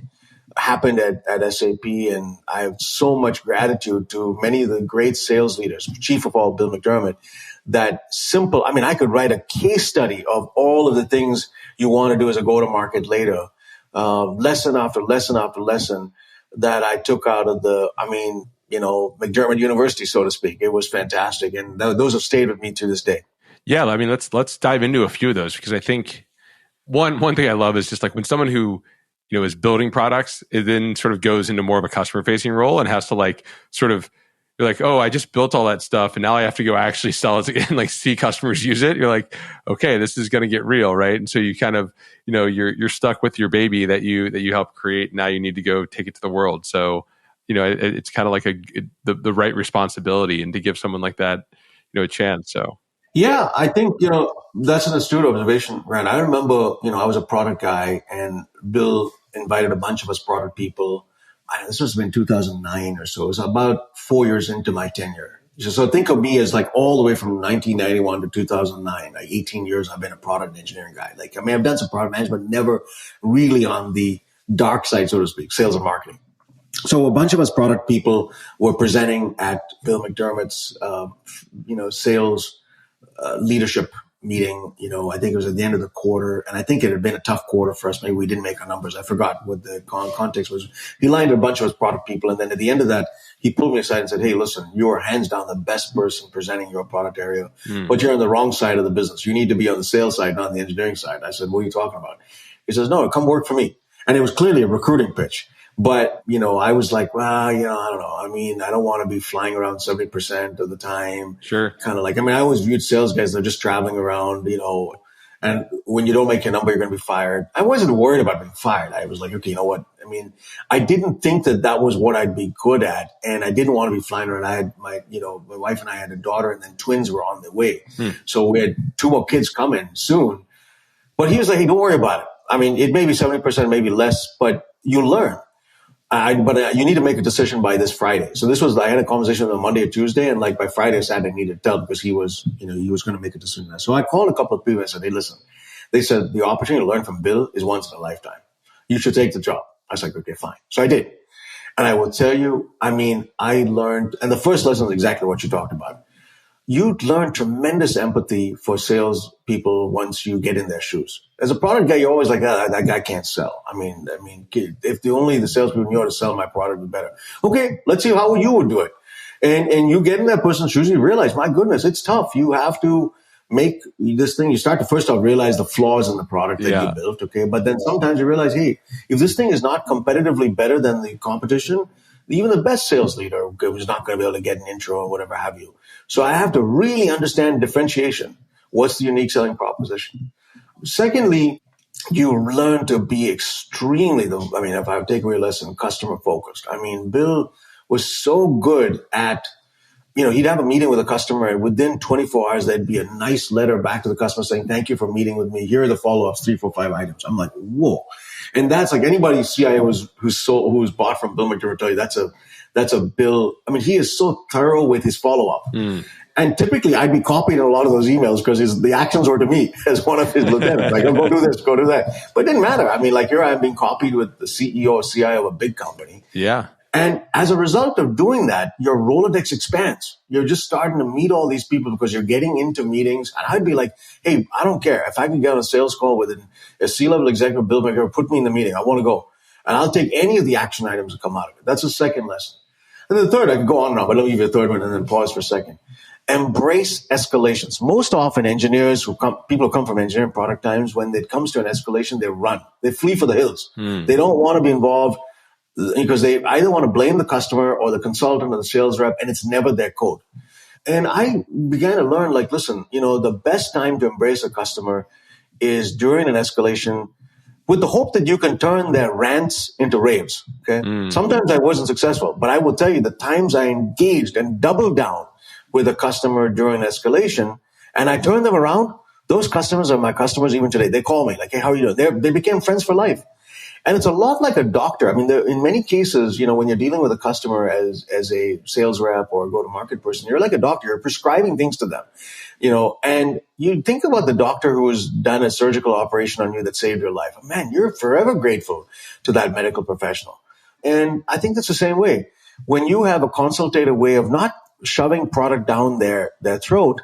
happened at SAP. And I have so much gratitude to many of the great sales leaders, chief of all, Bill McDermott, that simple, I could write a case study of all of the things you want to do as a go-to-market later, lesson after lesson after lesson that I took out of McDermott University, so to speak. It was fantastic. And those have stayed with me to this day. Yeah. Let's dive into a few of those, because I think one thing I love is just like when someone who, is building products, it then sort of goes into more of a customer facing role and has to you're like, oh, I just built all that stuff and now I have to go actually sell it and see customers use it. You're like, okay, this is going to get real, right? And so you kind of, you're stuck with your baby that you helped create. Now you need to go take it to the world. So, it's kind of like the right responsibility, and to give someone like that, a chance. So. Yeah, I think, that's an astute observation, Rand. I remember, I was a product guy and Bill invited a bunch of us product people. This must have been 2009 or so. It was about 4 years into my tenure. So think of me as all the way from 1991 to 2009, 18 years I've been a product engineering guy. I've done some product management, never really on the dark side, so to speak, sales and marketing. So a bunch of us product people were presenting at Bill McDermott's, sales leadership meeting. I think it was at the end of the quarter, and I think it had been a tough quarter for us. Maybe we didn't make our numbers. I forgot what the context was. He lined a bunch of us product people, and then at the end of that, he pulled me aside and said, "Hey, listen, you are hands down the best person presenting your product area, but you're on the wrong side of the business. You need to be on the sales side, not on the engineering side." I said, "What are you talking about?" He says, "No, come work for me." And it was clearly a recruiting pitch. But, I was like, well, I don't know. I don't want to be flying around 70% of the time. Sure. Kind of I always viewed sales guys, they're just traveling around, and when you don't make your number, you're going to be fired. I wasn't worried about being fired. I was like, okay, you know what? I didn't think that was what I'd be good at. And I didn't want to be flying around. I had my wife and I had a daughter, and then twins were on the way. So we had 2 more kids coming soon. But he was like, hey, don't worry about it. It may be 70%, maybe less, but you learn. But you need to make a decision by this Friday. So I had a conversation on Monday or Tuesday, and like by Friday, Saturday, I needed to tell because he was going to make a decision. So I called a couple of people and said, hey, listen, they said the opportunity to learn from Bill is once in a lifetime. You should take the job. I was like, okay, fine. So I did. And I will tell you, I learned, and the first lesson is exactly what you talked about. You learn tremendous empathy for sales people once you get in their shoes. As a product guy, you're always like, that guy can't sell. If the salespeople knew how to sell my product, would be better. Okay, let's see how you would do it. And you get in that person's shoes, you realize, my goodness, it's tough. You have to make this thing. You start to first off realize the flaws in the product that you built. Okay. But then sometimes you realize, hey, if this thing is not competitively better than the competition, even the best sales leader is not going to be able to get an intro or whatever have you. So I have to really understand differentiation. What's the unique selling proposition? Secondly, you learn to be extremely, if I take away a lesson, customer focused. Bill was so good at, he'd have a meeting with a customer and within 24 hours, there'd be a nice letter back to the customer saying, thank you for meeting with me. Here are the follow-ups, 3, 4, 5 items. I'm like, whoa. And that's like anybody CIO who's bought from Bill McDermott tell you that's a Bill. He is so thorough with his follow-up. And typically I'd be copied in a lot of those emails because the actions were to me as one of his lieutenants. Like, oh, go do this, go do that. But it didn't matter. Here I'm being copied with the CEO or CIO of a big company. Yeah. And as a result of doing that, your Rolodex expands. You're just starting to meet all these people because you're getting into meetings. And I'd be like, hey, I don't care. If I can get on a sales call with a C-level executive, Bill McDermott, put me in the meeting. I want to go. And I'll take any of the action items that come out of it. That's the second lesson. And then the third, I could go on and on, but let me give you a third one and then pause for a second. Embrace escalations. Most often people who come from engineering product times, when it comes to an escalation, they run. They flee for the hills. They don't want to be involved because they either want to blame the customer or the consultant or the sales rep, and it's never their code. And I began to learn, listen, the best time to embrace a customer is during an escalation with the hope that you can turn their rants into raves. Okay. Sometimes I wasn't successful, but I will tell you the times I engaged and doubled down with a customer during escalation and I turned them around, those customers are my customers even today. They call me like, hey, how are you doing? They became friends for life. And it's a lot like a doctor. In many cases, when you're dealing with a customer as a sales rep or a go-to-market person, you're like a doctor. You're prescribing things to them, and you think about the doctor who has done a surgical operation on you that saved your life. Man, you're forever grateful to that medical professional. And I think that's the same way. When you have a consultative way of not shoving product down their throat,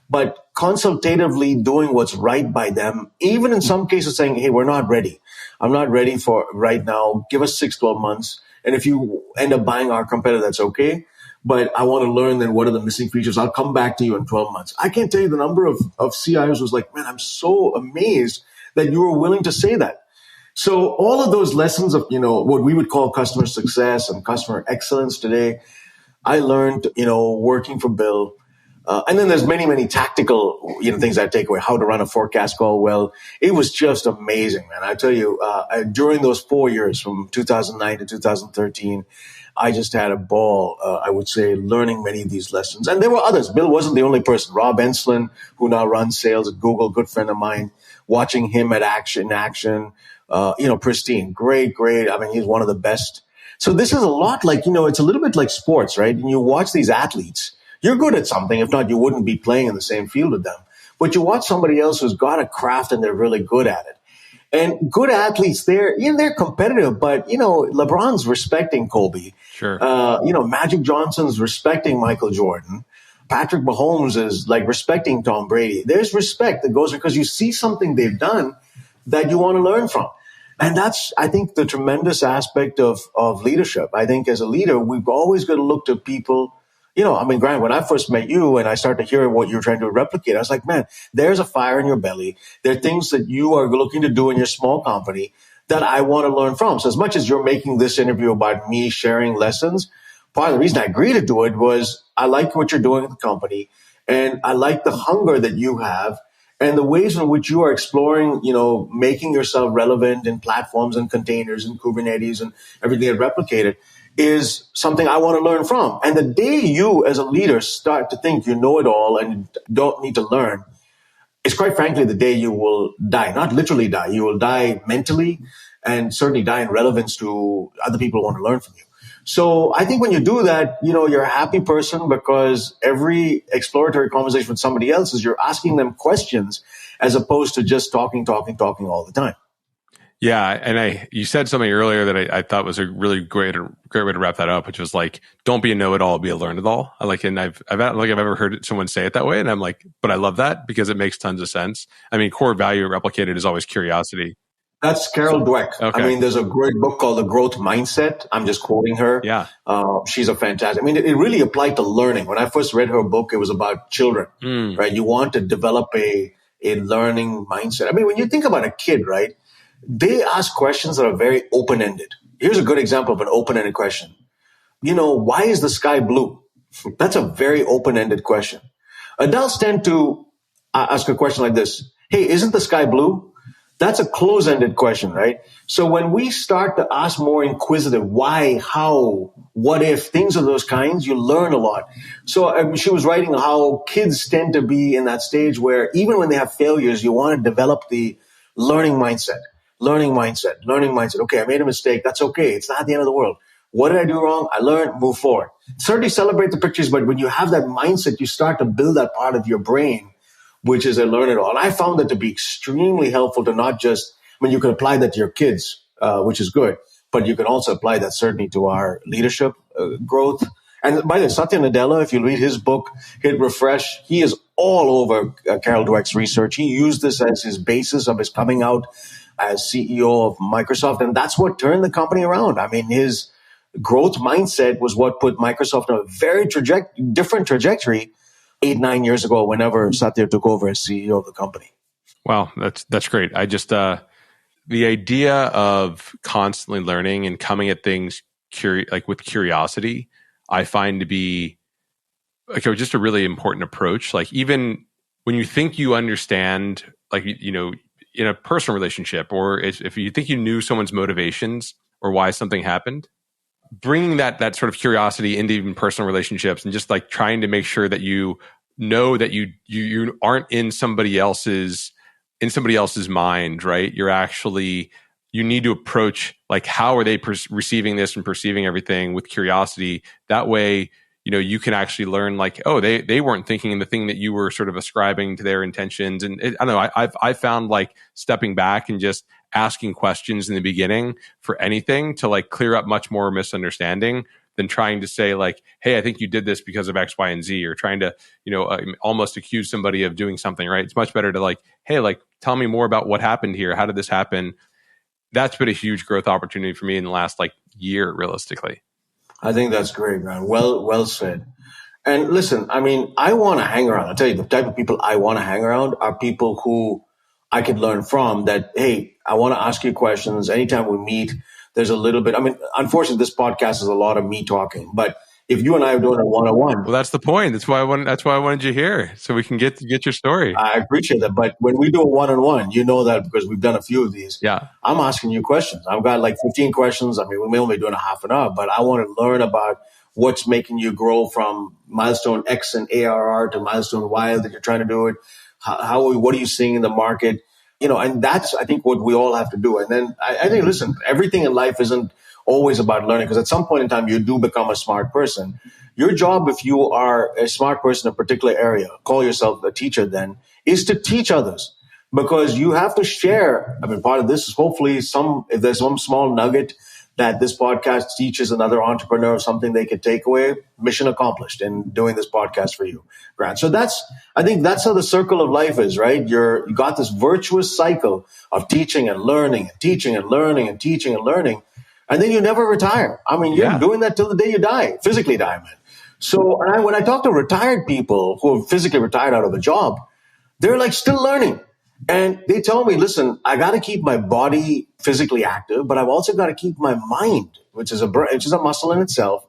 but consultatively doing what's right by them, even in some cases saying, hey, we're not ready. I'm not ready for right now. Give us 6-12 months. And if you end up buying our competitor, that's okay. But I want to learn then what are the missing features. I'll come back to you in 12 months. I can't tell you the number of CIOs was like, man, I'm so amazed that you were willing to say that. So all of those lessons of, what we would call customer success and customer excellence today, I learned, working for Bill. And then there's many, many tactical, things I take away, how to run a forecast call well. It was just amazing, man. I tell you, during those 4 years from 2009 to 2013, I just had a ball, I would say, learning many of these lessons. And there were others. Bill wasn't the only person. Rob Enslin, who now runs sales at Google, good friend of mine, watching him at action, pristine, great. He's one of the best. So this is a lot like, it's a little bit like sports, right? And you watch these athletes. You're good at something. If not, you wouldn't be playing in the same field with them. But you watch somebody else who's got a craft and they're really good at it. And good athletes, they're competitive, but, LeBron's respecting Kobe. Sure. Magic Johnson's respecting Michael Jordan. Patrick Mahomes is respecting Tom Brady. There's respect that goes because you see something they've done that you want to learn from. And that's, I think, the tremendous aspect of leadership. I think as a leader, we've always got to look to people. Grant, when I first met you and I started to hear what you're trying to replicate, I was like, man, there's a fire in your belly. There are things that you are looking to do in your small company that I want to learn from. So as much as you're making this interview about me sharing lessons, part of the reason I agreed to do it was I like what you're doing at the company and I like the hunger that you have and the ways in which you are exploring, making yourself relevant in platforms and containers and Kubernetes and everything that replicated is something I want to learn from. And the day you as a leader start to think you know it all and don't need to learn is quite frankly the day you will die, not literally die. You will die mentally and certainly die in relevance to other people who want to learn from you. So I think when you do that, you're a happy person because every exploratory conversation with somebody else is you're asking them questions as opposed to just talking all the time. Yeah, and you said something earlier that I thought was a really great way to wrap that up, which was like, don't be a know-it-all, be a learn-it-all. I've ever heard someone say it that way, and I'm like, but I love that because it makes tons of sense. I mean, core value replicated is always curiosity. That's Carol Dweck. Okay. I mean, there's a great book called The Growth Mindset. I'm just quoting her. Yeah. She's a fantastic. I mean, it really applied to learning. When I first read her book, it was about children, right? You want to develop a learning mindset. I mean, when you think about a kid, right? They ask questions that are very open-ended. Here's a good example of an open-ended question. Why is the sky blue? That's a very open-ended question. Adults tend to ask a question like this. Hey, isn't the sky blue? That's a close-ended question, right? So when we start to ask more inquisitive, why, how, what if, things of those kinds, you learn a lot. So she was writing how kids tend to be in that stage where even when they have failures, you want to develop the learning mindset. Okay, I made a mistake. That's okay. It's not the end of the world. What did I do wrong? I learned, move forward. Certainly celebrate the pictures, but when you have that mindset, you start to build that part of your brain, which is a learn it all. And I found that to be extremely helpful to not just, you can apply that to your kids, which is good, but you can also apply that certainly to our leadership growth. And by the way, Satya Nadella, if you read his book, Hit Refresh, he is all over Carol Dweck's research. He used this as his basis of his coming out as CEO of Microsoft. And that's what turned the company around. I mean, his growth mindset was what put Microsoft on a very different trajectory 8-9 years ago, whenever Satya took over as CEO of the company. Wow, that's great. I just, the idea of constantly learning and coming at things with curiosity, I find to be just a really important approach. Like even when you think you understand, in a personal relationship, or if you think you knew someone's motivations or why something happened, bringing that sort of curiosity into even personal relationships and just like trying to make sure that you know that you aren't in somebody else's mind, right? You need to approach like, how are they receiving this and perceiving everything with curiosity? That way, you can actually learn like, oh, they weren't thinking the thing that you were sort of ascribing to their intentions. And I don't know, I found like stepping back and just asking questions in the beginning for anything to like clear up much more misunderstanding than trying to say like, hey, I think you did this because of X, Y, and Z, or trying to, almost accuse somebody of doing something, right? It's much better to like, hey, like, tell me more about what happened here. How did this happen? That's been a huge growth opportunity for me in the last like year, realistically. I think that's great, man. Well said. And listen, I mean, I want to hang around. I'll tell you, the type of people I want to hang around are people who I could learn from. That, hey, I want to ask you questions. Anytime we meet, there's a little bit. I mean, unfortunately, this podcast is a lot of me talking. But if you and I are doing a one-on-one, well, that's the point. That's why I wanted you here, so we can get your story. I appreciate that. But when we do a one-on-one, you know that because we've done a few of these. Yeah, I'm asking you questions. I've got like 15 questions. I mean, we may only be doing a half an hour, but I want to learn about what's making you grow from milestone X and ARR to milestone Y that you're trying to do it. What are you seeing in the market? And that's, I think, what we all have to do. And then I think, listen, everything in life isn't always about learning, because at some point in time, you do become a smart person. Your job, if you are a smart person in a particular area, call yourself a teacher then, is to teach others, because you have to share. I mean, part of this is hopefully if there's some small nugget that this podcast teaches another entrepreneur something they could take away, mission accomplished in doing this podcast for you, Grant. So I think that's how the circle of life is, right? You got this virtuous cycle of teaching and learning and teaching and learning and teaching and learning. And then you never retire. I mean, you're doing that till the day you die, physically die, man. So when I talk to retired people who are physically retired out of a job, they're like still learning. And they tell me, listen, I got to keep my body physically active, but I've also got to keep my mind, which is a muscle in itself,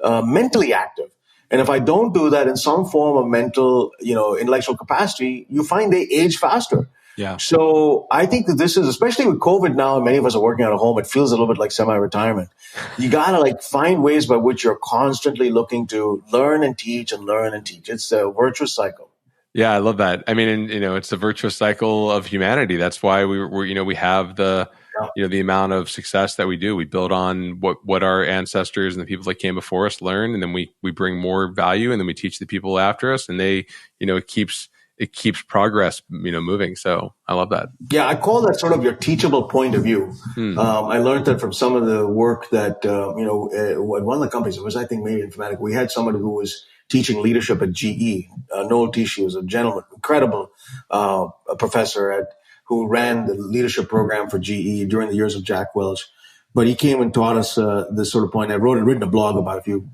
mentally active. And if I don't do that in some form of mental, intellectual capacity, you find they age faster. Yeah. So I think that this is, especially with COVID now, and many of us are working out of home, it feels a little bit like semi-retirement. You got to find ways by which you're constantly looking to learn and teach and learn and teach. It's a virtuous cycle. Yeah, I love that. I mean, and, it's the virtuous cycle of humanity. That's why we have the, the amount of success that we do. We build on what our ancestors and the people that came before us learned, and then we bring more value, and then we teach the people after us, and they, it keeps progress, moving. So I love that. Yeah, I call that sort of your teachable point of view. I learned that from some of the work that, at one of the companies, it was, I think, maybe Informatica, we had somebody who was teaching leadership at GE. Noel Tichy was a gentleman, incredible a professor who ran the leadership program for GE during the years of Jack Welch. But he came and taught us this sort of point. I've written a blog about it. If you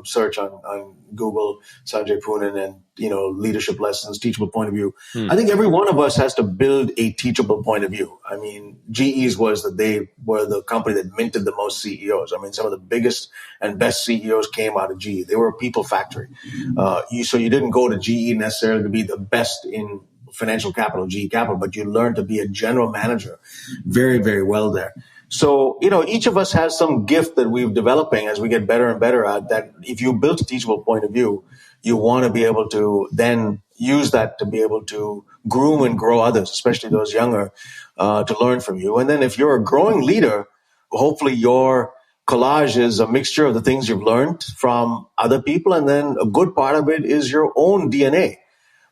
search on Google, Sanjay Poonen, and, leadership lessons, teachable point of view. I think every one of us has to build a teachable point of view. I mean, GE's was that they were the company that minted the most CEOs. I mean, some of the biggest and best CEOs came out of GE. They were a people factory. So you didn't go to GE necessarily to be the best in financial capital, GE capital, but you learned to be a general manager very, very well there. So, each of us has some gift that we're developing as we get better and better at that. If you build a teachable point of view, you want to be able to then use that to be able to groom and grow others, especially those younger, to learn from you. And then if you're a growing leader, hopefully your collage is a mixture of the things you've learned from other people. And then a good part of it is your own DNA.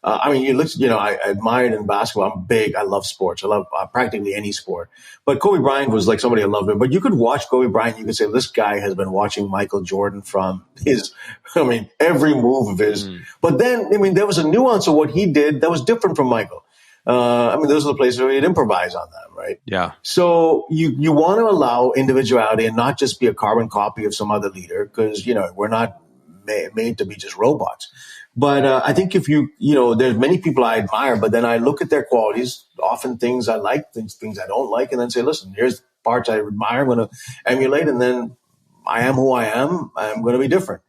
I admired in basketball. I'm big. I love sports. I love practically any sport. But Kobe Bryant was like somebody I loved him. But you could watch Kobe Bryant. You could say, this guy has been watching Michael Jordan from every move of his. But then, there was a nuance of what he did that was different from Michael. Those are the places where you'd improvise on that, right? Yeah. So you want to allow individuality and not just be a carbon copy of some other leader, because, we're not made to be just robots. But I think if there's many people I admire, but then I look at their qualities, often things I like, things I don't like, and then say, listen, here's parts I admire, I'm going to emulate, and then I am who I am. I'm going to be different.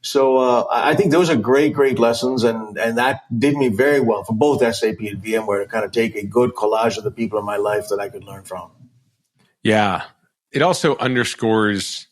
So I think those are great, great lessons, and that did me very well for both SAP and VMware to kind of take a good collage of the people in my life that I could learn from. Yeah. It also underscores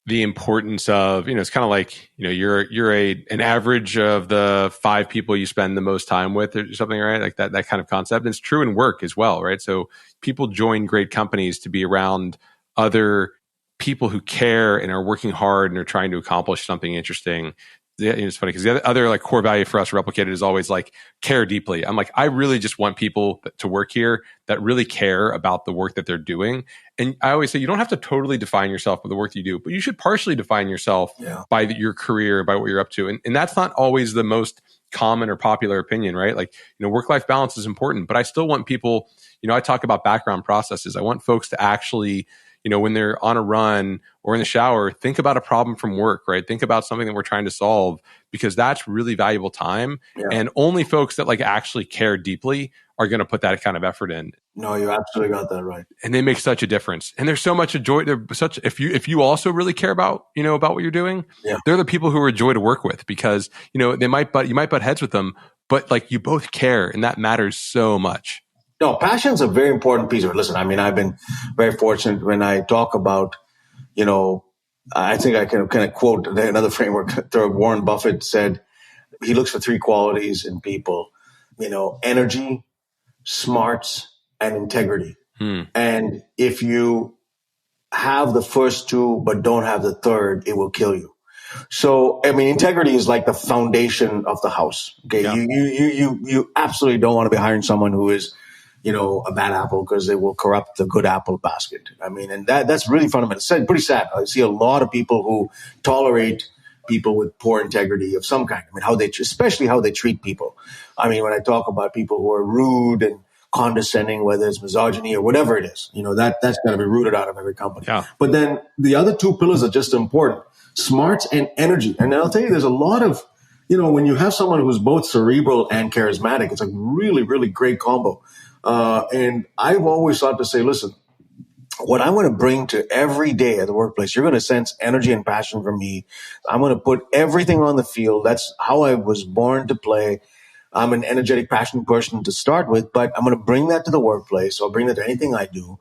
the importance of, it's kind of like, you're an average of the 5 people you spend the most time with or something, right? Like that kind of concept. And it's true in work as well, right? So people join great companies to be around other people who care and are working hard and are trying to accomplish something interesting. It's funny because the other like core value for us replicated is always like care deeply. I'm like, I really just want people to work here that really care about the work that they're doing. And I always say you don't have to totally define yourself by the work that you do, but you should partially define yourself by your career, by what you're up to. And that's not always the most common or popular opinion, right? Like, work-life balance is important, but I still want people, I talk about background processes. I want folks to actually, when they're on a run or in the shower, think about a problem from work, right? Think about something that we're trying to solve, because that's really valuable time. Yeah. And only folks that like actually care deeply are going to put that kind of effort in. No, you absolutely got that right. And they make such a difference. And there's so much joy. If you also really care about, about what you're doing, they're the people who are a joy to work with, because, you might butt heads with them, but like you both care, and that matters so much. No, passion's a very important piece of it. Listen, I've been very fortunate when I talk about, I think I can kind of quote another framework. Warren Buffett said he looks for 3 qualities in people, energy, smarts, and integrity. And if you have the first 2 but don't have the third, it will kill you. So, integrity is like the foundation of the house. Okay. Yeah. You absolutely don't want to be hiring someone who is, a bad apple, because they will corrupt the good apple basket. And that's really fundamental. It's pretty sad. I see a lot of people who tolerate people with poor integrity of some kind. Especially how they treat people. When I talk about people who are rude and condescending, whether it's misogyny or whatever it is, that's got to be rooted out of every company. Yeah. But then the other 2 pillars are just important: smarts and energy. And I'll tell you, there's a lot of, when you have someone who's both cerebral and charismatic, it's a really, really great combo. And I've always thought to say, listen, what I want to bring to every day at the workplace, you're going to sense energy and passion from me. I'm going to put everything on the field. That's how I was born to play. I'm an energetic, passionate person to start with, but I'm going to bring that to the workplace. I'll bring that to anything I do.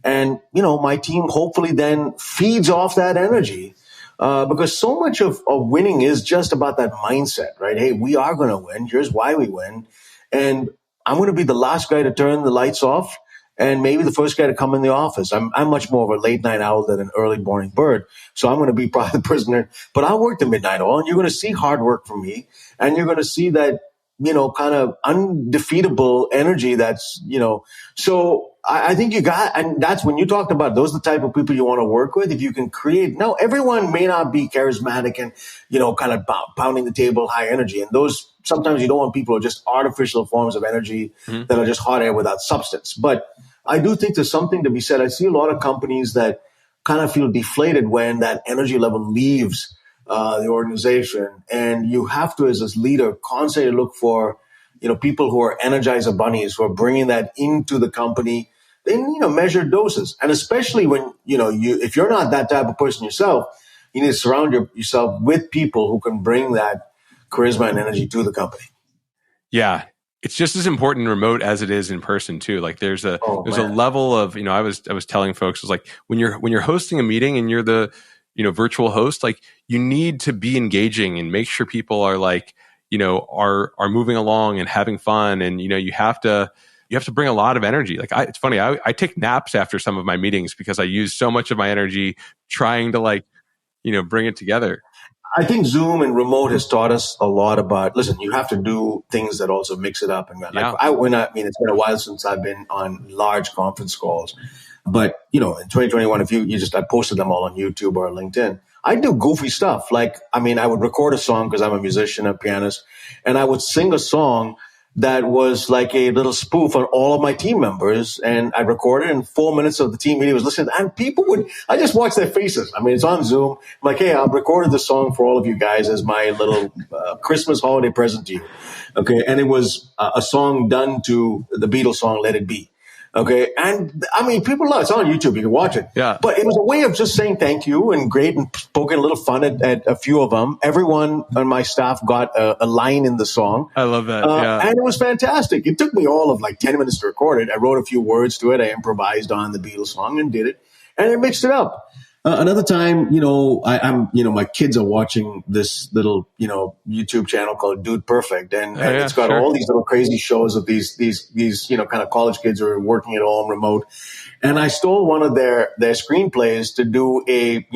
And, my team hopefully then feeds off that energy. because so much of winning is just about that mindset, right? Hey, we are going to win. Here's why we win. And I'm going to be the last guy to turn the lights off and maybe the first guy to come in the office. I'm much more of a late night owl than an early morning bird. So I'm going to be probably the prisoner, but I'll work the midnight oil, and you're going to see hard work from me. And you're going to see that, kind of undefeatable energy that's, so I think and that's when you talked about those are the type of people you want to work with. If you can create, now everyone may not be charismatic and, kind of pounding the table, high energy. And those, sometimes you don't want people who are just artificial forms of energy that are just hot air without substance. But I do think there's something to be said. I see a lot of companies that kind of feel deflated when that energy level leaves the organization. And you have to, as a leader, constantly look for, people who are energizer bunnies, who are bringing that into the company in, measured doses. And especially when, if you're not that type of person yourself, you need to surround yourself with people who can bring that charisma and energy to the company. Yeah. It's just as important remote as it is in person too. Like there's a level of, I was telling folks, it was like when you're hosting a meeting and you're the, virtual host, like you need to be engaging and make sure people are like, are moving along and having fun. And, you have to bring a lot of energy. Like it's funny. I take naps after some of my meetings because I use so much of my energy trying to bring it together. I think Zoom and remote has taught us a lot about, listen, you have to do things that also mix it up. And it's been a while since I've been on large conference calls, but in 2021, I posted them all on YouTube or LinkedIn. I do goofy stuff. I would record a song because I'm a musician, a pianist, and I would sing a song that was like a little spoof on all of my team members. And I recorded, and 4 minutes of the team meeting was listening. And I just watched their faces. It's on Zoom. I'm like, hey, I've recorded the song for all of you guys as my little Christmas holiday present to you. Okay. And it was a song done to the Beatles song, Let It Be. Okay. And people love it. It's on YouTube. You can watch it. Yeah. But it was a way of just saying thank you and great and poking a little fun at a few of them. Everyone on my staff got a line in the song. I love that. Yeah. And it was fantastic. It took me all of 10 minutes to record it. I wrote a few words to it. I improvised on the Beatles song and did it. And I mixed it up. Another time, my kids are watching this little, YouTube channel called Dude Perfect. And it's got all these little crazy shows of these, kind of college kids who are working at home remote. And I stole one of their screenplays to do a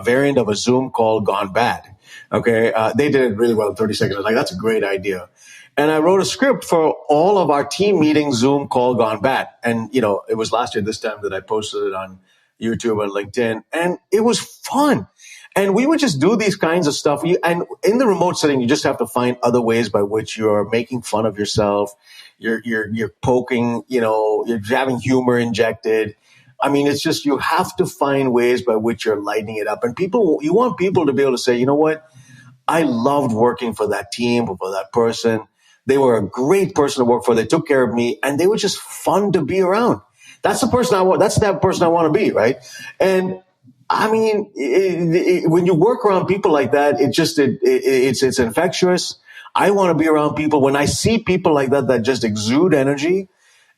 variant of a Zoom call gone bad. Okay. They did it really well in 30 seconds. I was like, that's a great idea. And I wrote a script for all of our team meeting Zoom call gone bad. And, it was last year this time that I posted it on YouTube and LinkedIn, and it was fun. And we would just do these kinds of stuff. And in the remote setting, you just have to find other ways by which you're making fun of yourself. You're poking, you're having humor injected. It's just, you have to find ways by which you're lighting it up. And you want people to be able to say, you know what? I loved working for that team or for that person. They were a great person to work for. They took care of me, and they were just fun to be around. That's the person I want. That's that person I want to be, right? And when you work around people like that, it's infectious. I want to be around people. When I see people like that just exude energy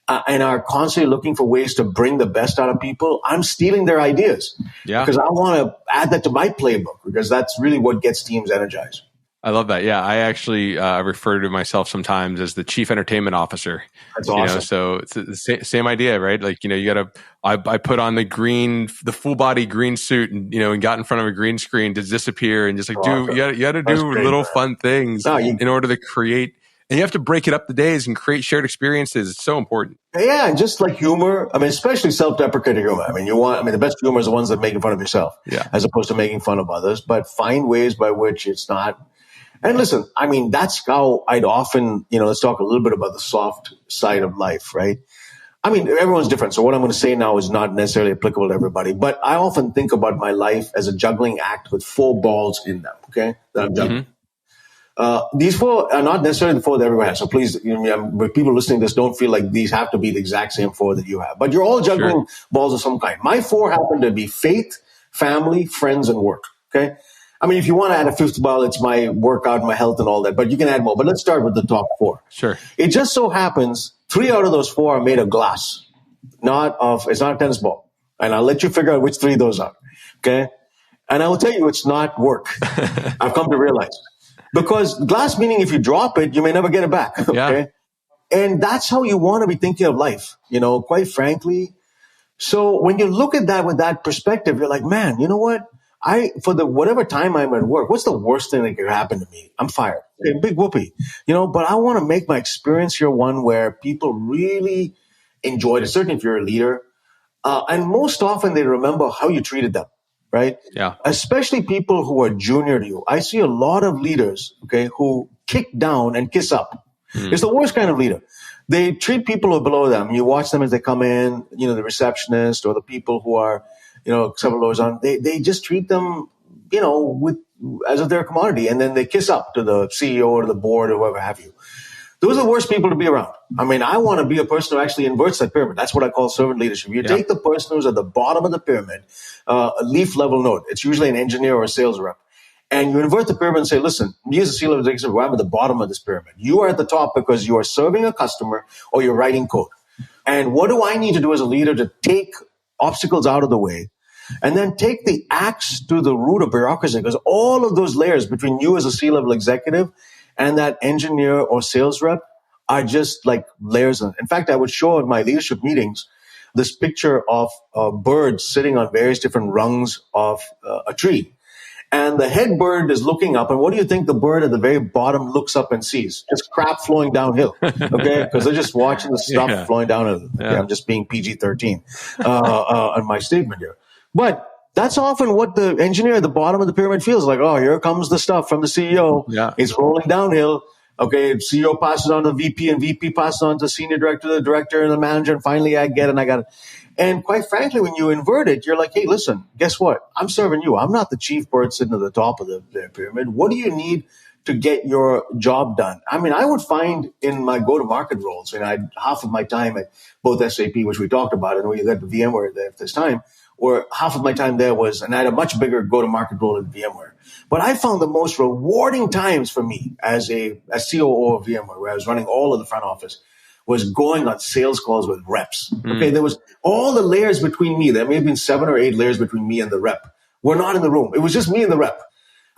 and are constantly looking for ways to bring the best out of people, I'm stealing their ideas. Yeah. Because I want to add that to my playbook, because that's really what gets teams energized. I love that. Yeah, I actually refer to myself sometimes as the chief entertainment officer. That's awesome. So it's the same idea, right? I put on the full body green suit and got in front of a green screen to disappear and just you got to do little fun things in order to create. And you have to break it up the days and create shared experiences. It's so important. Yeah, and just like humor, especially self-deprecating humor. The best humor is the ones that make fun of yourself, as opposed to making fun of others. But find ways by which it's not. And listen, that's how I'd often, let's talk a little bit about the soft side of life, right? Everyone's different. So what I'm going to say now is not necessarily applicable to everybody, but I often think about my life as a juggling act with 4 balls in them, okay, that I'm juggling. These 4 are not necessarily the 4 that everyone has. So please, people listening to this, don't feel like these have to be the exact same 4 that you have, but you're all juggling balls of some kind. My 4 happen to be faith, family, friends, and work, okay? If you want to add a 5th ball, it's my workout, my health, and all that, but you can add more. But let's start with the top 4. Sure. It just so happens 3 out of those 4 are made of glass, it's not a tennis ball. And I'll let you figure out which 3 those are. Okay. And I will tell you, it's not work. I've come to realize. Because glass meaning if you drop it, you may never get it back. Okay. Yeah. And that's how you want to be thinking of life, quite frankly. So when you look at that with that perspective, you're like, man, you know what? For whatever time I'm at work, what's the worst thing that could happen to me? I'm fired. Okay, big whoopee. But I want to make my experience here one where people really enjoyed it. Certainly if you're a leader. And most often they remember how you treated them, right? Yeah. Especially people who are junior to you. I see a lot of leaders, okay, who kick down and kiss up. It's the worst kind of leader. They treat people who are below them. You watch them as they come in, the receptionist or the people who are, several floors on. They just treat them, as if they're a commodity. And then they kiss up to the CEO or the board or whoever have you. Those are the worst people to be around. I mean, I want to be a person who actually inverts that pyramid. That's what I call servant leadership. You take the person who's at the bottom of the pyramid, a leaf level node. It's usually an engineer or a sales rep. And you invert the pyramid and say, listen, me as a C-level executive, I'm at the bottom of this pyramid. You are at the top because you are serving a customer or you're writing code. And what do I need to do as a leader to take obstacles out of the way and then take the axe to the root of bureaucracy? Because all of those layers between you as a C-level executive and that engineer or sales rep are just like layers. In fact, I would show at my leadership meetings this picture of birds sitting on various different rungs of a tree. And the head bird is looking up. And what do you think the bird at the very bottom looks up and sees? Just crap flowing downhill. Okay. Because they're just watching the stuff flowing downhill. Okay? I'm just being PG-13 on my statement here. But that's often what the engineer at the bottom of the pyramid feels like. Oh, here comes the stuff from the CEO. Yeah. It's rolling downhill. Okay. CEO passes on to the VP and VP passes on to the senior director, the director and the manager. And finally I get it. And quite frankly, when you invert it, you're like, hey, listen, guess what? I'm serving you. I'm not the chief bird sitting at the top of the pyramid. What do you need to get your job done? I mean, I would find in my go-to-market roles, I had half of my time at both SAP, which we talked about, and we got the VMware there at this time, or half of my time there was, and I had a much bigger go-to-market role at VMware. But I found the most rewarding times for me as COO of VMware, where I was running all of the front office, was going on sales calls with reps. Okay, there was all the layers between me. There may have been 7 or 8 layers between me and the rep. We're not in the room. It was just me and the rep.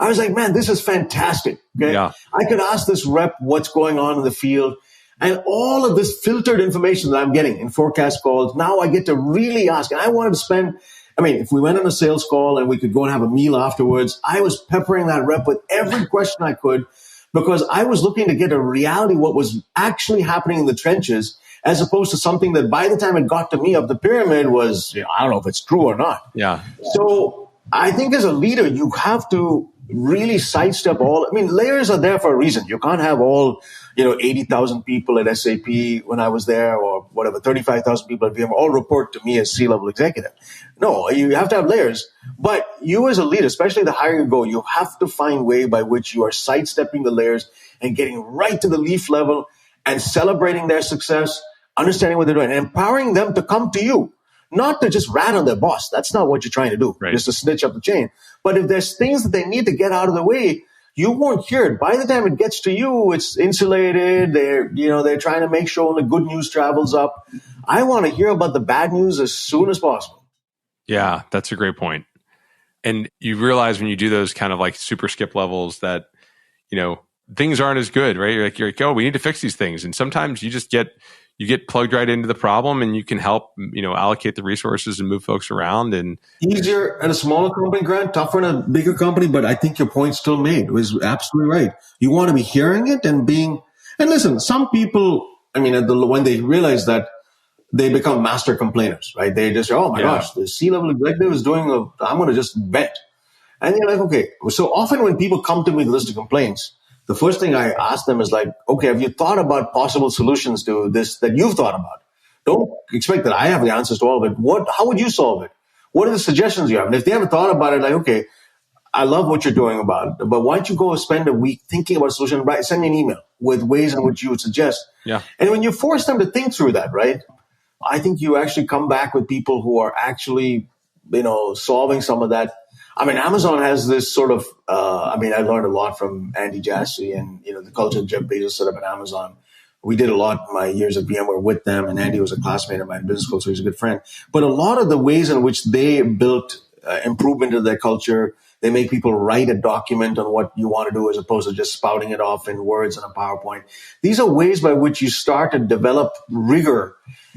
I was like, man, this is fantastic. Okay, yeah. I could ask this rep what's going on in the field, and all of this filtered information that I'm getting in forecast calls. Now I get to really ask. And I wanted to spend. I mean, if we went on a sales call and we could go and have a meal afterwards, I was peppering that rep with every question I could, because I was looking to get a reality what was actually happening in the trenches, as opposed to something that by the time it got to me up the pyramid was, I don't know if it's true or not. Yeah. So I think as a leader, you have to really sidestep all. I mean, layers are there for a reason. You can't have all, 80,000 people at SAP when I was there, or whatever, 35,000 people at VMware all report to me as C-level executive. No, you have to have layers. But you as a leader, especially the higher you go, you have to find a way by which you are sidestepping the layers and getting right to the leaf level and celebrating their success, understanding what they're doing, and empowering them to come to you. Not to just rat on their boss. That's not what you're trying to do, right. Just to snitch up the chain. But if there's things that they need to get out of the way, you won't hear it. By the time it gets to you, it's insulated. They're trying to make sure the good news travels up. I want to hear about the bad news as soon as possible. Yeah, that's a great point. And you realize when you do those kind of like super skip levels that, things aren't as good, right? You're like, oh, we need to fix these things. And sometimes you just get plugged right into the problem, and you can help, allocate the resources and move folks around. And easier at a smaller company, Grant, tougher in a bigger company. But I think your point's still made. It was absolutely right. You want to be hearing it and listen, some people, when they realize that, they become master complainers, right? They just say, oh my gosh, the C-level executive is doing I'm going to just vent. And you're like, okay. So often when people come to me with a list of complaints, the first thing I ask them is like, okay, have you thought about possible solutions to this that you've thought about? Don't expect that I have the answers to all of it. How would you solve it? What are the suggestions you have? And if they haven't thought about it, like, okay, I love what you're doing about it, but why don't you go spend a week thinking about a solution, send me an email with ways in which you would suggest. Yeah. And when you force them to think through that, right, I think you actually come back with people who are actually, solving some of that. Amazon has this sort of, I learned a lot from Andy Jassy and, the culture Jeff Bezos set up at Amazon. We did a lot in my years at VMware with them, and Andy was a classmate of mine in business school, so he's a good friend. But a lot of the ways in which they built improvement of their culture. They make people write a document on what you want to do as opposed to just spouting it off in words in a PowerPoint. These are ways by which you start to develop rigor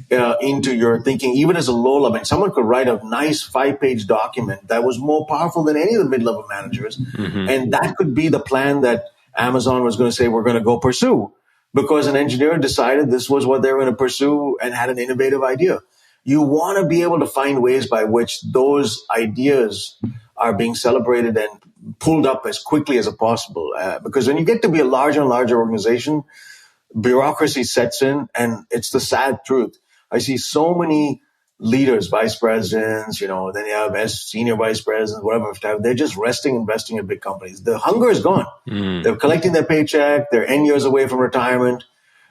into your thinking, even as a low level. I mean, someone could write a nice 5-page document that was more powerful than any of the mid-level managers. Mm-hmm. And that could be the plan that Amazon was going to say, we're going to go pursue, because an engineer decided this was what they were going to pursue and had an innovative idea. You want to be able to find ways by which those ideas are being celebrated and pulled up as quickly as possible. Because when you get to be a larger and larger organization, bureaucracy sets in, and it's the sad truth. I see so many leaders, vice presidents, then you have senior vice presidents, whatever. They're just investing in big companies. The hunger is gone. They're collecting their paycheck. They're N years away from retirement,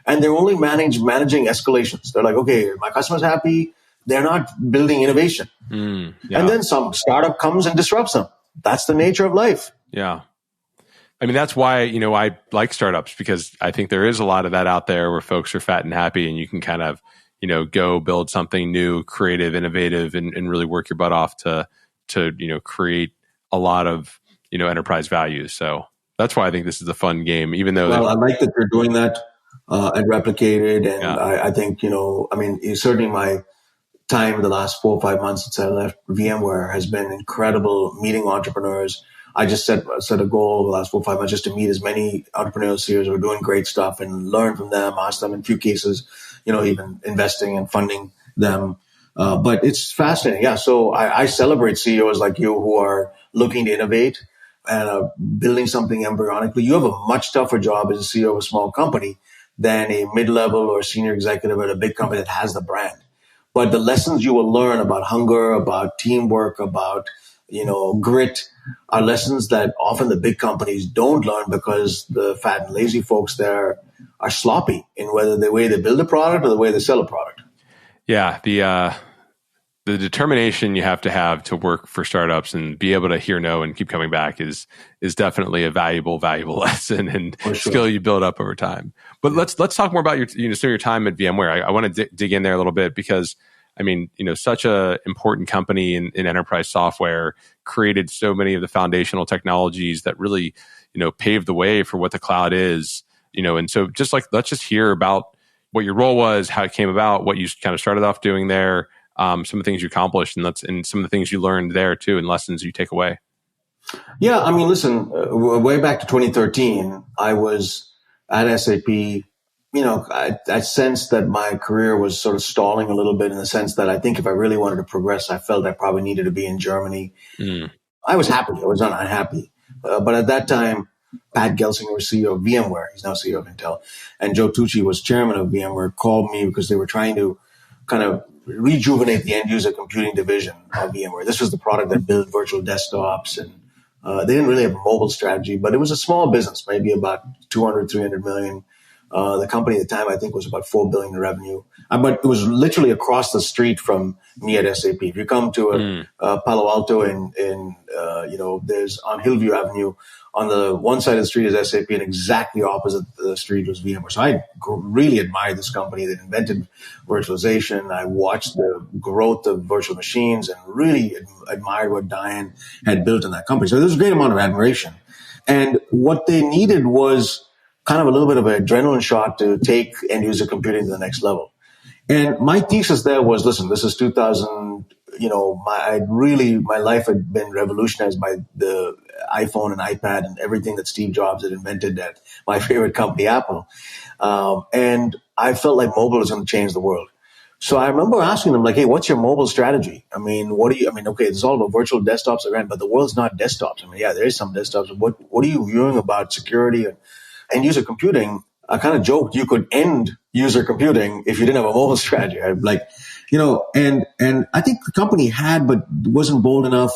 and they're only managing escalations. They're like, okay, my customer's happy. They're not building innovation. And then some startup comes and disrupts them. That's the nature of life. Yeah. I mean, that's why, I like startups, because I think there is a lot of that out there where folks are fat and happy, and you can kind of, go build something new, creative, innovative, and really work your butt off to create a lot of, enterprise value. So that's why I think this is a fun game, even though. Well, I like that you're doing that and Replicated. And I think, certainly my time in the last 4 or 5 months since I left VMware has been incredible, meeting entrepreneurs. I just set a goal the last 4 or 5 months just to meet as many entrepreneurial CEOs who are doing great stuff and learn from them, ask them in a few cases, even investing and funding them. But it's fascinating. Yeah. So I celebrate CEOs like you who are looking to innovate and are building something embryonically. You have a much tougher job as a CEO of a small company than a mid-level or senior executive at a big company that has the brand. But the lessons you will learn about hunger, about teamwork, about, grit are lessons that often the big companies don't learn because the fat and lazy folks there are sloppy in whether the way they build a product or the way they sell a product. Yeah. The determination you have to work for startups and be able to hear no and keep coming back is definitely a valuable lesson and skill you build up over time. But let's talk more about your time at VMware. I want to dig in there a little bit because such a important company in enterprise software created so many of the foundational technologies that really, paved the way for what the cloud is, and so let's just hear about what your role was, how it came about, what you kind of started off doing there, some of the things you accomplished, and some of the things you learned there too, and lessons you take away. Yeah. I mean, listen, way back to 2013, I was at SAP. I sensed that my career was sort of stalling a little bit in the sense that I think if I really wanted to progress, I felt I probably needed to be in Germany. I was happy. I was not unhappy. But at that time, Pat Gelsinger was CEO of VMware. He's now CEO of Intel. And Joe Tucci was chairman of VMware, called me because they were trying to kind of rejuvenate the end user computing division of VMware. This was the product that built virtual desktops, and they didn't really have a mobile strategy, but it was a small business, maybe about 200, 300 million. The company at the time, I think, was about $4 billion in revenue. But it was literally across the street from me at SAP. If you come to Palo Alto there's on Hillview Avenue, on the one side of the street is SAP, and exactly opposite the street was VMware. So I really admired this company that invented virtualization. I watched the growth of virtual machines and really admired what Diane had built in that company. So there was a great amount of admiration. And what they needed was kind of a little bit of an adrenaline shot to take end user computing to the next level. And my thesis there was, listen, this is 2000, my life had been revolutionized by the iPhone and iPad and everything that Steve Jobs had invented at my favorite company, Apple. And I felt like mobile was going to change the world. So I remember asking them, like, hey, what's your mobile strategy? Okay, it's all about virtual desktops, but the world's not desktops. There is some desktops. But what are you viewing about security and end user computing? I kind of joked you could end user computing if you didn't have a mobile strategy. And I think the company had, but wasn't bold enough.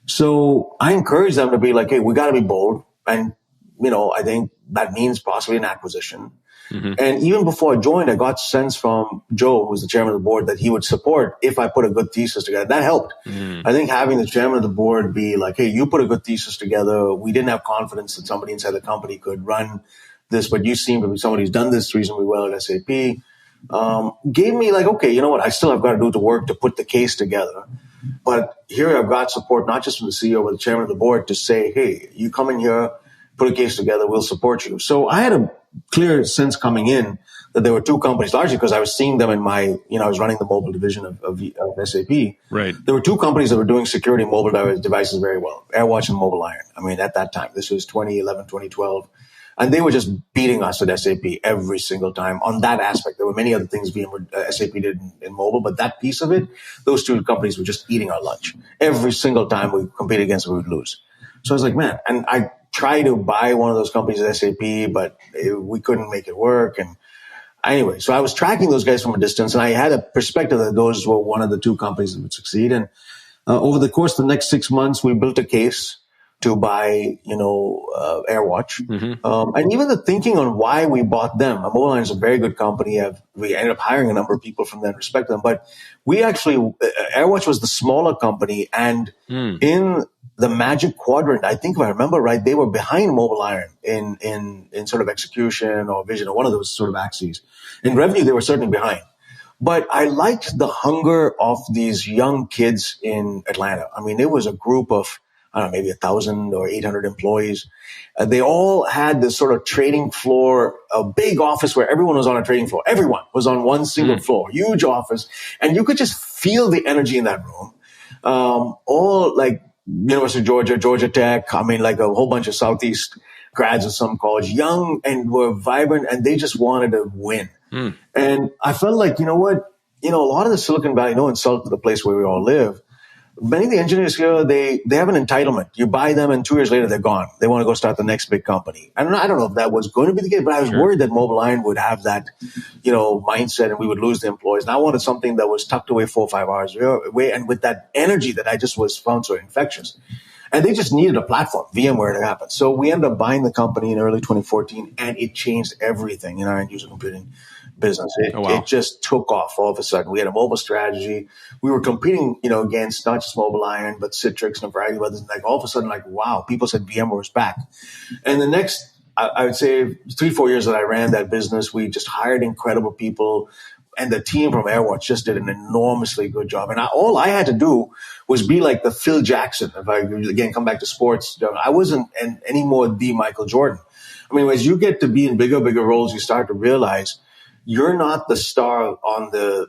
So I encouraged them to be like, hey, we got to be bold. And, I think that means possibly an acquisition. Mm-hmm. And even before I joined, I got sense from Joe, who was the chairman of the board, that he would support if I put a good thesis together. That helped. I think having the chairman of the board be like, hey, you put a good thesis together. We didn't have confidence that somebody inside the company could run this, but you seem to be somebody who's done this reasonably well at SAP. Gave me like, okay, you know what? I still have got to do the work to put the case together. But here I've got support, not just from the CEO, but the chairman of the board to say, hey, you come in here, put a case together, we'll support you. So I had a clear sense coming in that there were two companies, largely because I was seeing them in my, I was running the mobile division of SAP. Right. There were two companies that were doing security mobile devices very well, AirWatch and Mobile Iron. I mean, at that time, this was 2011, 2012. And they were just beating us at SAP every single time on that aspect. There were many other things SAP did in mobile, but that piece of it, those two companies were just eating our lunch. Every single time we competed against them, we would lose. So I was like, man, and I tried to buy one of those companies at SAP, but we couldn't make it work. And anyway, so I was tracking those guys from a distance, and I had a perspective that those were one of the two companies that would succeed. And over the course of the next 6 months, we built a case to buy, AirWatch. Mm-hmm. And even the thinking on why we bought them. Mobile Iron is a very good company. We ended up hiring a number of people from that, respect them. But we actually, AirWatch was the smaller company. And in the Magic Quadrant, I think if I remember right, they were behind Mobile Iron in sort of execution or vision, or one of those sort of axes. In revenue, they were certainly behind. But I liked the hunger of these young kids in Atlanta. I mean, it was a group of, I don't know, maybe 1,000 or 800 employees. They all had this sort of trading floor, a big office where everyone was on a trading floor. Everyone was on one single floor, huge office. And you could just feel the energy in that room. All like University of Georgia, Georgia Tech. I mean, like a whole bunch of Southeast grads of some college, young and were vibrant, and they just wanted to win. And I felt like, you know what? A lot of the Silicon Valley, no insult to the place where we all live, many of the engineers here, they have an entitlement. You buy them and 2 years later, they're gone. They want to go start the next big company. I don't know if that was going to be the case, but I was worried that Mobile Iron would have that, mindset, and we would lose the employees. And I wanted something that was tucked away 4 or 5 hours away, and with that energy that I just found so infectious. And they just needed a platform, VMware, to happen. So we ended up buying the company in early 2014, and it changed everything in our end user computing business. It just took off all of a sudden. We had a mobile strategy. We were competing, against not just Mobile Iron, but Citrix and a variety of others. And all of a sudden, wow, people said VMware was back. And the next, I would say 3-4 years that I ran that business, we just hired incredible people. And the team from AirWatch just did an enormously good job. And all I had to do was be like the Phil Jackson. If I, again, come back to sports, I wasn't any more the Michael Jordan. I mean, as you get to be in bigger roles, you start to realize you're not the star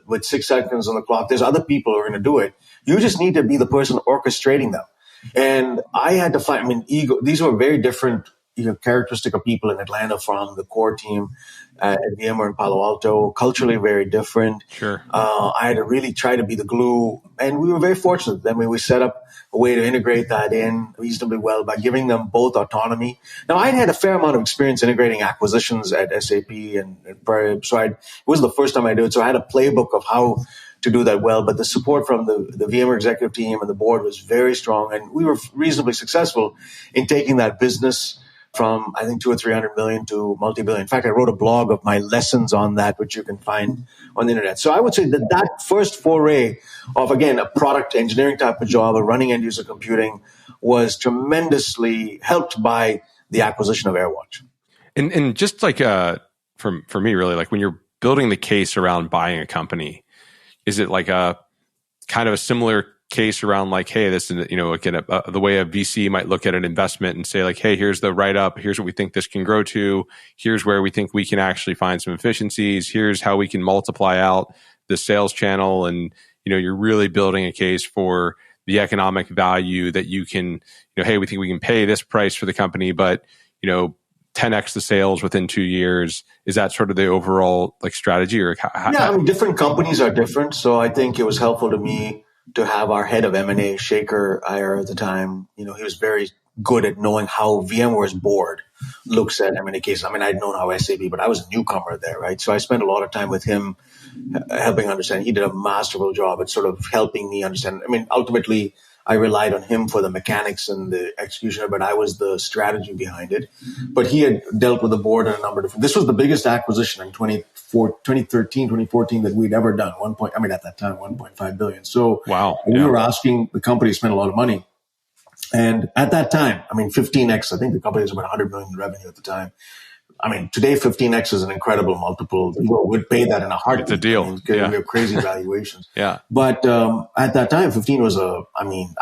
with 6 seconds on the clock. There's other people who are going to do it. You just need to be the person orchestrating them. And I had to find, ego. These were very different, characteristic of people in Atlanta from the core team at VMware in Palo Alto. Culturally very different. Sure. I had to really try to be the glue, and we were very fortunate. I mean, we set up a way to integrate that in reasonably well by giving them both autonomy. Now, I'd had a fair amount of experience integrating acquisitions at SAP, so it wasn't the first time I did it. So I had a playbook of how to do that well. But the support from the VMware executive team and the board was very strong, and we were reasonably successful in taking that business from, I think, 200 or 300 million to multi-billion. In fact, I wrote a blog of my lessons on that, which you can find on the internet. So I would say that first foray of, again, a product engineering type of job, of running end user computing, was tremendously helped by the acquisition of AirWatch. And just like for me, really, like when you're building the case around buying a company, is it like a kind of a similar case around like, hey, this is, again, the way a VC might look at an investment and say like, hey, here's the write-up, here's what we think this can grow to, here's where we think we can actually find some efficiencies, here's how we can multiply out the sales channel, and you're really building a case for the economic value that you can, hey, we think we can pay this price for the company, but 10x the sales within 2 years. Is that sort of the overall like strategy? Or different companies are different. So I think it was helpful to me to have our head of M&A, Shaker Iyer at the time. He was very good at knowing how VMware's board looks at M&A cases. I mean, I'd known how SAP, but I was a newcomer there, right? So I spent a lot of time with him helping understand. He did a masterful job at sort of helping me understand. I mean, ultimately, I relied on him for the mechanics and the execution, but I was the strategy behind it. But he had dealt with the board in a number of different. This was the biggest acquisition in 2013, 2014 that we'd ever done. At that time, 1.5 billion. So wow, we were asking the company to spend a lot of money. And at that time, 15x, I think the company was about 100 million in revenue at the time. I mean, today 15x is an incredible multiple. People would pay that in a heartbeat. It's a deal. We have crazy valuations. Yeah. But at that time, 15 was I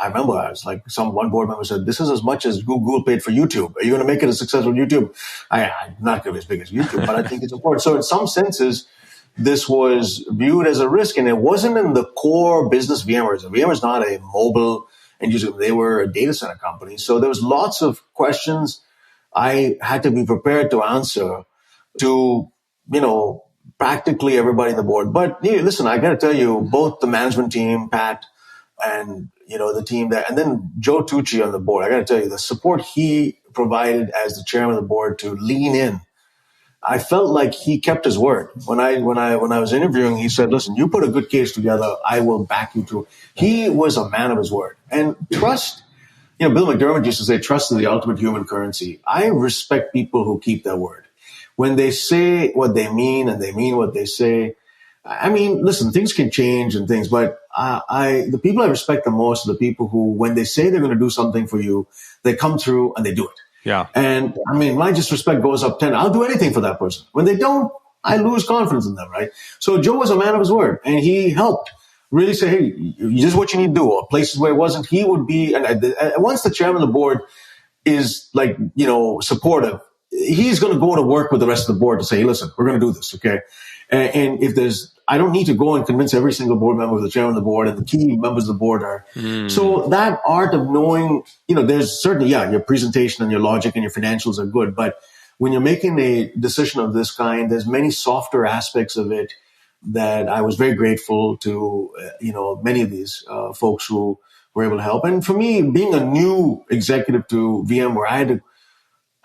remember I was like, one board member said, this is as much as Google paid for YouTube. Are you going to make it a successful YouTube? I'm not going to be as big as YouTube, but I think it's important. So in some senses, this was viewed as a risk, and it wasn't in the core business VMware. VMware is not a mobile end user. They were a data center company. So there was lots of questions I had to be prepared to answer to, practically everybody in the board. But listen, I got to tell you, both the management team, Pat, and, the team there, and then Joe Tucci on the board, I got to tell you, the support he provided as the chairman of the board to lean in, I felt like he kept his word. When I was interviewing, he said, listen, you put a good case together, I will back you through. He was a man of his word. And trust, Bill McDermott used to say, trust is the ultimate human currency. I respect people who keep their word. When they say what they mean and they mean what they say, I mean, listen, things can change and things, but the people I respect the most are the people who, when they say they're going to do something for you, they come through and they do it. Yeah. And I mean, my disrespect goes up 10. I'll do anything for that person. When they don't, I lose confidence in them, right? So Joe was a man of his word, and he helped really say, hey, this is what you need to do. Or places where it wasn't, he would be, and once the chairman of the board is like, supportive, he's going to go to work with the rest of the board to say, hey, listen, we're going to do this, okay? And if I don't need to go and convince every single board member, the chairman of the board and the key members of the board are. So that art of knowing, there's certainly, your presentation and your logic and your financials are good. But when you're making a decision of this kind, there's many softer aspects of it that I was very grateful to, many of these folks who were able to help. And for me, being a new executive to VMware,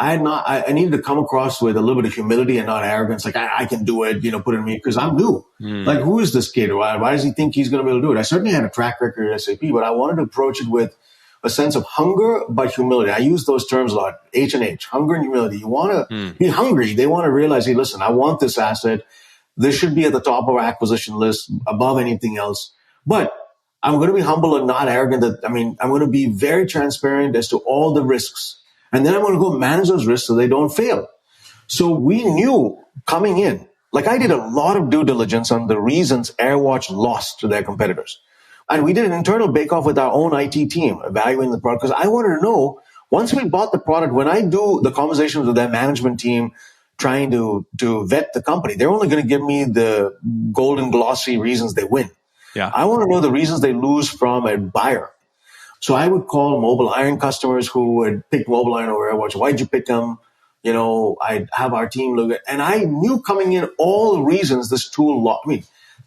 I needed to come across with a little bit of humility and not arrogance. Like, I can do it, put it in me, because I'm new. Like, who is this kid? Why does he think he's going to be able to do it? I certainly had a track record at SAP, but I wanted to approach it with a sense of hunger, but humility. I use those terms a lot, H&H, hunger and humility. You want to be hungry. They want to realize, hey, listen, I want this asset. This should be at the top of our acquisition list above anything else. But I'm going to be humble and not arrogant. I'm going to be very transparent as to all the risks. And then I'm going to go manage those risks so they don't fail. So we knew coming in, like I did a lot of due diligence on the reasons AirWatch lost to their competitors. And we did an internal bake-off with our own IT team, evaluating the product, because I wanted to know, once we bought the product, when I do the conversations with their management team, trying to vet the company, they're only going to give me the golden glossy reasons they win. Yeah. I want to know the reasons they lose from a buyer. So I would call Mobile Iron customers who would pick Mobile Iron over AirWatch. Why'd you pick them? I'd have our team look at, and I knew coming in all the reasons this tool lost.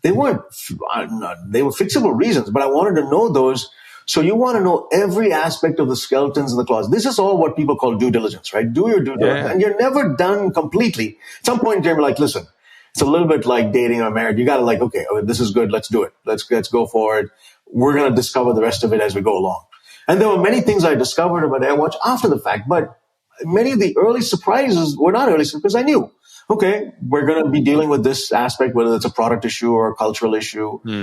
They were fixable reasons, but I wanted to know those. So you want to know every aspect of the skeletons in the closet. This is all what people call due diligence, right? Do your due diligence. And you're never done completely. At some point in time, you're like, listen, it's a little bit like dating or marriage. You got to okay, this is good. Let's do it. Let's go for it. We're going to discover the rest of it as we go along. And there were many things I discovered about AirWatch after the fact, but many of the early surprises were not early surprises. I knew, okay, we're going to be dealing with this aspect, whether it's a product issue or a cultural issue. We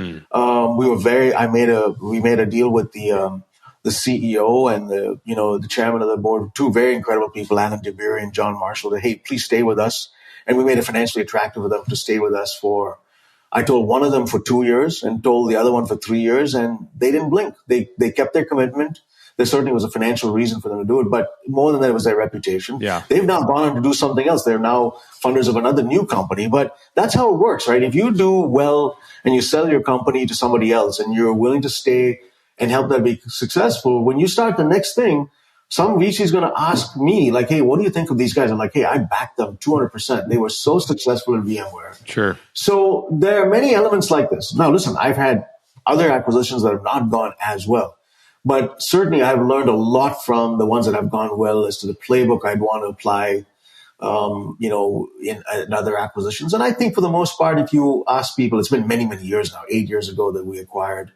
made a deal with the CEO and the chairman of the board, two very incredible people, Alan DeBerry and John Marshall, that, hey, please stay with us. And we made it financially attractive for them to stay with us I told one of them for 2 years and told the other one for 3 years, and they didn't blink. They kept their commitment. There certainly was a financial reason for them to do it, but more than that, it was their reputation. Yeah. They've now gone on to do something else. They're now funders of another new company, but that's how it works, right? If you do well and you sell your company to somebody else and you're willing to stay and help them be successful, when you start the next thing, some VC is going to ask me, like, hey, what do you think of these guys? I'm like, hey, I backed them 200%. They were so successful in VMware. Sure. So there are many elements like this. Now, listen, I've had other acquisitions that have not gone as well. But certainly I've learned a lot from the ones that have gone well as to the playbook I'd want to apply, in other acquisitions. And I think for the most part, if you ask people, it's been many, many years now, 8 years ago that we acquired,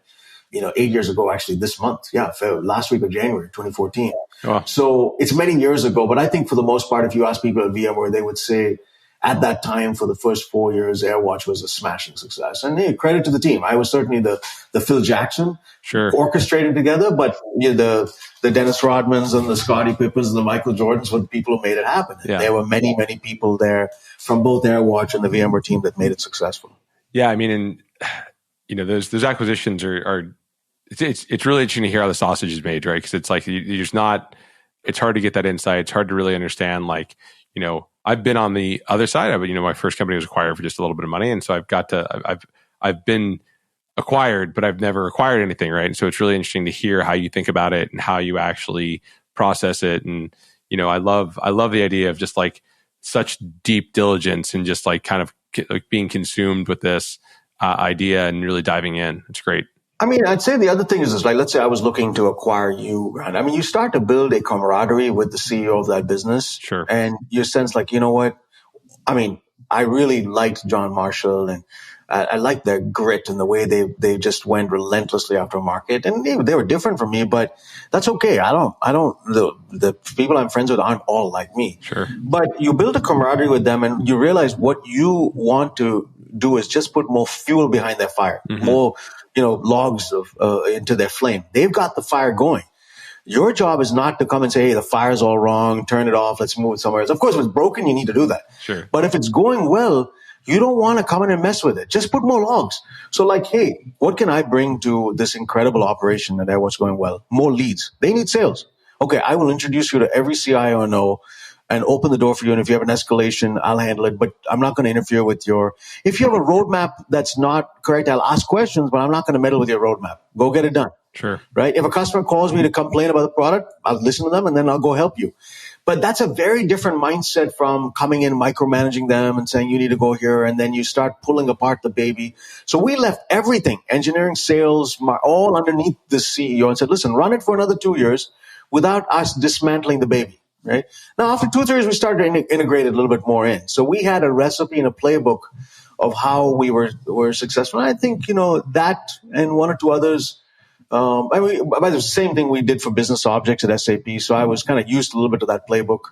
8 years ago, actually this month. Yeah. Last week of January, 2014. Oh. So it's many years ago, but I think for the most part, if you ask people at VMware, they would say at that time for the first 4 years, AirWatch was a smashing success. And credit to the team. I was certainly the Phil Jackson orchestrated together, but the Dennis Rodmans and the Scottie Pippens and the Michael Jordans were the people who made it happen. Yeah. There were many, many people there from both AirWatch and the VMware team that made it successful. Yeah, I mean, and those acquisitions are it's really interesting to hear how the sausage is made, right? Because it's like it's hard to get that insight. It's hard to really understand. Like, I've been on the other side. My first company was acquired for just a little bit of money, and so I've been acquired, but I've never acquired anything, right? And so it's really interesting to hear how you think about it and how you actually process it. And I love the idea of just like such deep diligence and just like kind of like being consumed with this idea and really diving in. It's great. I mean, I'd say the other thing is like, let's say I was looking to acquire you, right? I mean, you start to build a camaraderie with the CEO of that business. Sure. And you sense like, you know what? I mean, I really liked John Marshall, and I liked their grit and the way they just went relentlessly after a market. And they were different from me, but that's okay. The people I'm friends with aren't all like me. Sure. But you build a camaraderie with them, and you realize what you want to do is just put more fuel behind their fire, more logs into their flame. They've got the fire going. Your job is not to come and say, hey, the fire's all wrong, turn it off, let's move it somewhere else. Of course, if it's broken, you need to do that. Sure. But if it's going well, you don't want to come in and mess with it. Just put more logs. So like, hey, what can I bring to this incredible operation that what's going well? More leads. They need sales. Okay, I will introduce you to every CIO I know and open the door for you. And if you have an escalation, I'll handle it. But I'm not going to interfere with if you have a roadmap that's not correct, I'll ask questions, but I'm not going to meddle with your roadmap. Go get it done. Sure. Right? If a customer calls me to complain about the product, I'll listen to them and then I'll go help you. But that's a very different mindset from coming in, micromanaging them and saying, you need to go here. And then you start pulling apart the baby. So we left everything, engineering, sales, all underneath the CEO and said, listen, run it for another 2 years without us dismantling the baby. Right? Now, after 2 years, we started to integrate it a little bit more in. So we had a recipe and a playbook of how we were successful. And I think, that and one or two others. By the same thing we did for business objects at SAP. So I was kind of used a little bit to that playbook,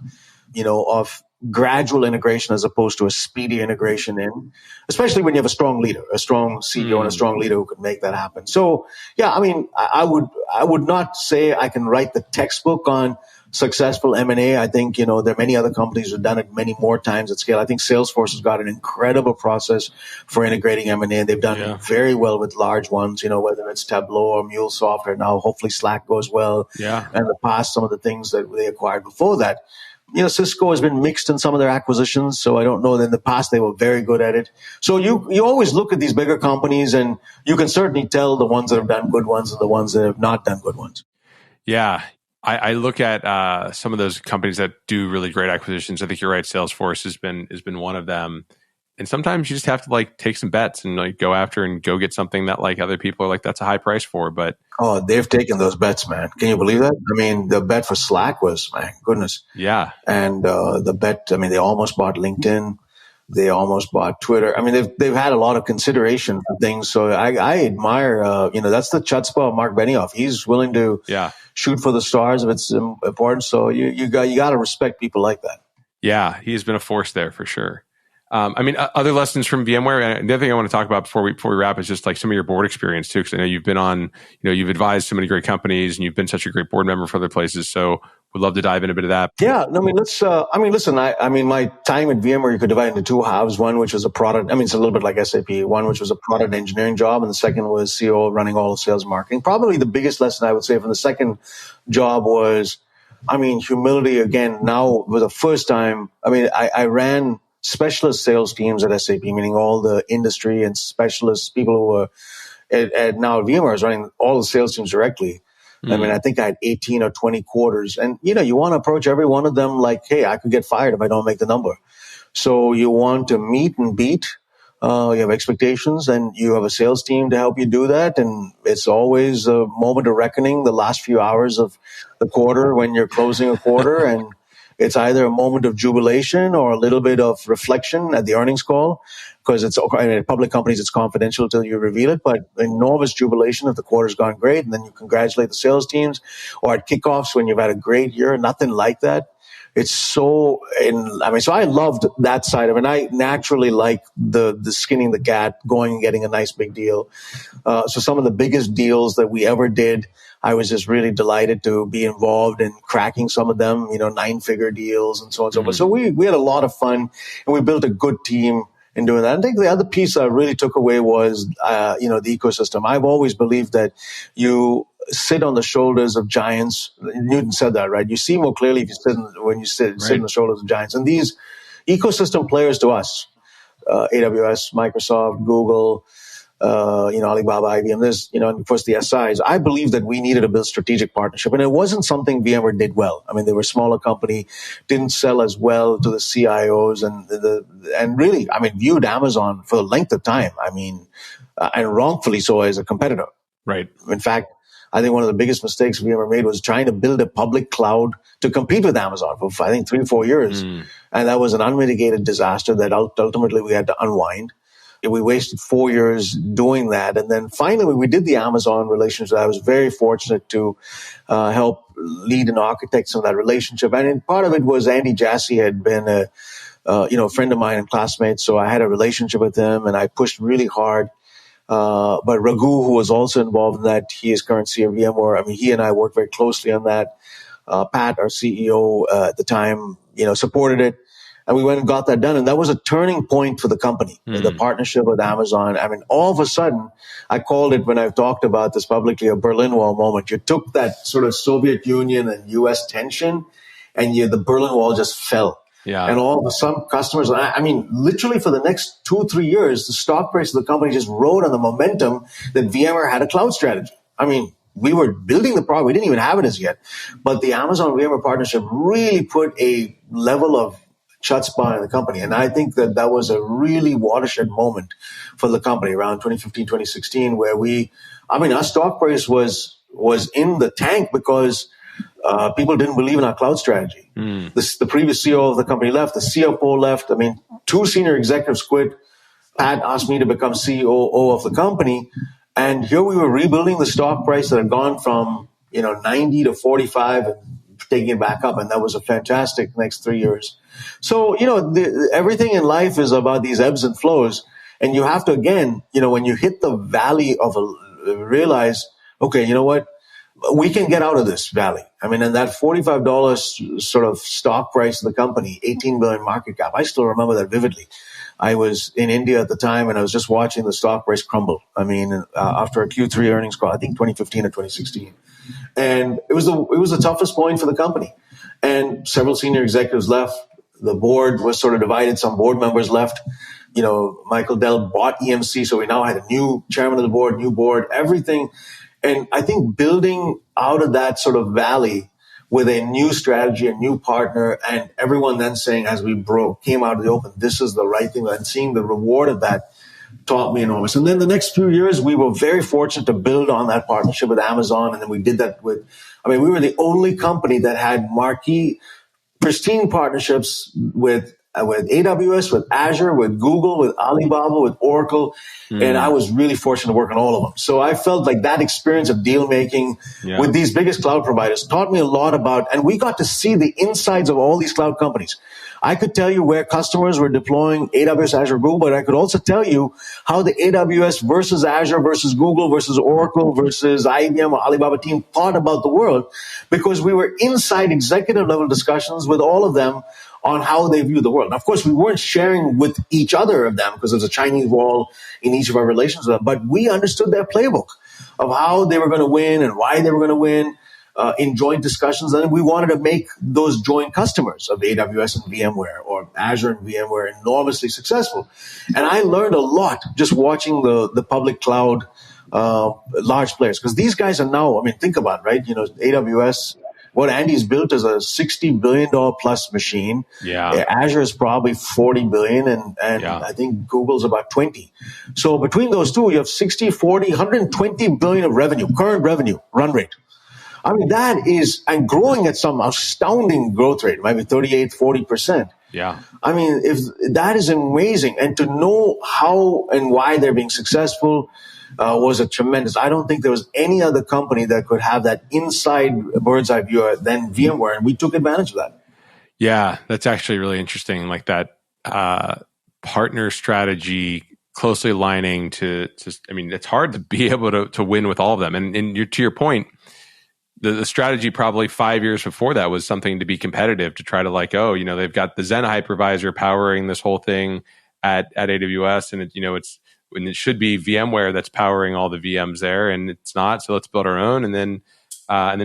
of gradual integration as opposed to a speedy integration in, especially when you have a strong leader, a strong CEO and a strong leader who could make that happen. So, yeah, I mean, I would not say I can write the textbook on successful M&A. I think, there are many other companies who've done it many more times at scale. I think Salesforce has got an incredible process for integrating M&A, and they've done it very well with large ones, whether it's Tableau or MuleSoft, or now hopefully Slack goes well. Yeah. And in the past, some of the things that they acquired before that. Cisco has been mixed in some of their acquisitions, so I don't know. In the past, they were very good at it. So you always look at these bigger companies, and you can certainly tell the ones that have done good ones and the ones that have not done good ones. Yeah. I look at some of those companies that do really great acquisitions. I think you're right. Salesforce has been one of them. And sometimes you just have to like take some bets and like go after and go get something that like other people are like, that's a high price for. But they've taken those bets, man. Can you believe that? I mean, the bet for Slack was, my goodness. Yeah. And the bet, I mean, they almost bought LinkedIn. They almost bought Twitter. I mean, they've had a lot of consideration for things. So I admire, that's the chutzpah of Mark Benioff. He's willing to shoot for the stars if it's important. So you got to respect people like that. Yeah, he's been a force there for sure. Other lessons from VMware. And the other thing I want to talk about before we wrap is just like some of your board experience too, because I know you've been on, you've advised so many great companies and you've been such a great board member for other places. So would love to dive in a bit of that. Yeah, listen, my time at VMware, you could divide into two halves. One, which was a product. It's a little bit like SAP. One, which was a product engineering job. And the second was CEO running all of sales and marketing. Probably the biggest lesson I would say from the second job was, humility again. Now, for the first time, I ran specialist sales teams at SAP, meaning all the industry and specialists, people who were at now VMware is running all the sales teams directly. I think I had 18 or 20 quarters. And, you want to approach every one of them like, hey, I could get fired if I don't make the number. So you want to meet and beat. You have expectations, and you have a sales team to help you do that. And it's always a moment of reckoning, the last few hours of the quarter when you're closing a quarter. And it's either a moment of jubilation or a little bit of reflection at the earnings call, because in public companies, it's confidential until you reveal it. But enormous jubilation if the quarter's gone great, and then you congratulate the sales teams, or at kickoffs when you've had a great year. Nothing like that. it's so, so I loved that side of it. And I naturally like the skinning the cat, going and getting a nice big deal. So some of the biggest deals that we ever did, I was just really delighted to be involved in cracking some of them, 9-figure deals and so on and so forth. So we had a lot of fun, and we built a good team in doing that. I think the other piece I really took away was, the ecosystem. I've always believed that you sit on the shoulders of giants. Newton said that, right? You see more clearly if you sit on the shoulders of giants. And these ecosystem players to us, AWS, Microsoft, Google, Alibaba, IBM, there's, and of course the SIs. I believe that we needed to build strategic partnership, and it wasn't something VMware did well. I mean, they were a smaller company, didn't sell as well to the CIOs, and really, viewed Amazon for the length of time. And wrongfully so as a competitor. Right. In fact, I think one of the biggest mistakes VMware made was trying to build a public cloud to compete with Amazon for, I think, 3 or 4 years. And that was an unmitigated disaster that ultimately we had to unwind. We wasted 4 years doing that. And then finally, we did the Amazon relationship. I was very fortunate to help lead and architect some of that relationship. And part of it was Andy Jassy had been a friend of mine and classmate. So I had a relationship with him, and I pushed really hard. But Raghu, who was also involved in that, he is current CEO of VMware. He and I worked very closely on that. Pat, our CEO at the time, supported it. And we went and got that done. And that was a turning point for the company, the partnership with Amazon. All of a sudden, I called it, when I've talked about this publicly, a Berlin Wall moment. You took that sort of Soviet Union and U.S. tension, and the Berlin Wall just fell. Yeah. And all of some customers, literally for the next 2-3 years, the stock price of the company just rode on the momentum that VMware had a cloud strategy. We were building the product. We didn't even have it as yet. But the Amazon VMware partnership really put a level of chutzpah in the company. And I think that was a really watershed moment for the company around 2015, 2016, where our stock price was in the tank because people didn't believe in our cloud strategy. The previous CEO of the company left. The CFO left. 2 senior executives quit. Pat asked me to become COO of the company. And here we were rebuilding the stock price that had gone from 90 to 45 and taking it back up. And that was a fantastic next 3 years. So, everything in life is about these ebbs and flows. And you have to, again, when you hit the valley realize, okay, you know what? We can get out of this valley. And that $45 sort of stock price of the company, 18 billion market cap, I still remember that vividly. I was in India at the time, and I was just watching the stock price crumble. After a Q3 earnings call, I think 2015 or 2016. And it was the toughest point for the company. And several senior executives left. The board was sort of divided. Some board members left. Michael Dell bought EMC, so we now had a new chairman of the board, new board, everything. And I think building out of that sort of valley with a new strategy, a new partner, and everyone then saying, as we came out of the open, this is the right thing, and seeing the reward of that taught me enormous. And then the next few years, we were very fortunate to build on that partnership with Amazon. And then we did that we were the only company that had marquee, pristine partnerships with AWS, with Azure, with Google, with Alibaba, with Oracle. And I was really fortunate to work on all of them. So I felt like that experience of deal making with these biggest cloud providers taught me a lot about, and we got to see the insides of all these cloud companies. I could tell you where customers were deploying AWS, Azure, Google, but I could also tell you how the AWS versus Azure versus Google versus Oracle versus IBM or Alibaba team thought about the world, because we were inside executive level discussions with all of them on how they view the world. And of course, we weren't sharing with each other of them because there's a Chinese wall in each of our relations with them, but we understood their playbook of how they were going to win and why they were going to win. In joint discussions, and we wanted to make those joint customers of AWS and VMware or Azure and VMware enormously successful. And I learned a lot just watching the public cloud large players, because these guys are now, think about it, right? AWS, what Andy's built is a $60 billion plus machine. Yeah. Azure is probably $40 billion, and I think Google's about 20. So between those two, you have 60, 40, 120 billion of revenue, current revenue, run rate. That is, and growing at some astounding growth rate, maybe 38, 40%. Yeah. If that is amazing. And to know how and why they're being successful was a tremendous. I don't think there was any other company that could have that inside bird's eye view than VMware, and we took advantage of that. Yeah, that's actually really interesting. Like that partner strategy closely aligning to I mean, it's hard to be able to win with all of them. And to your point, the strategy probably 5 years before that was something to be competitive, to try to like, oh, they've got the Zen hypervisor powering this whole thing at AWS, and it should be VMware that's powering all the VMs there, and it's not. So let's build our own, and then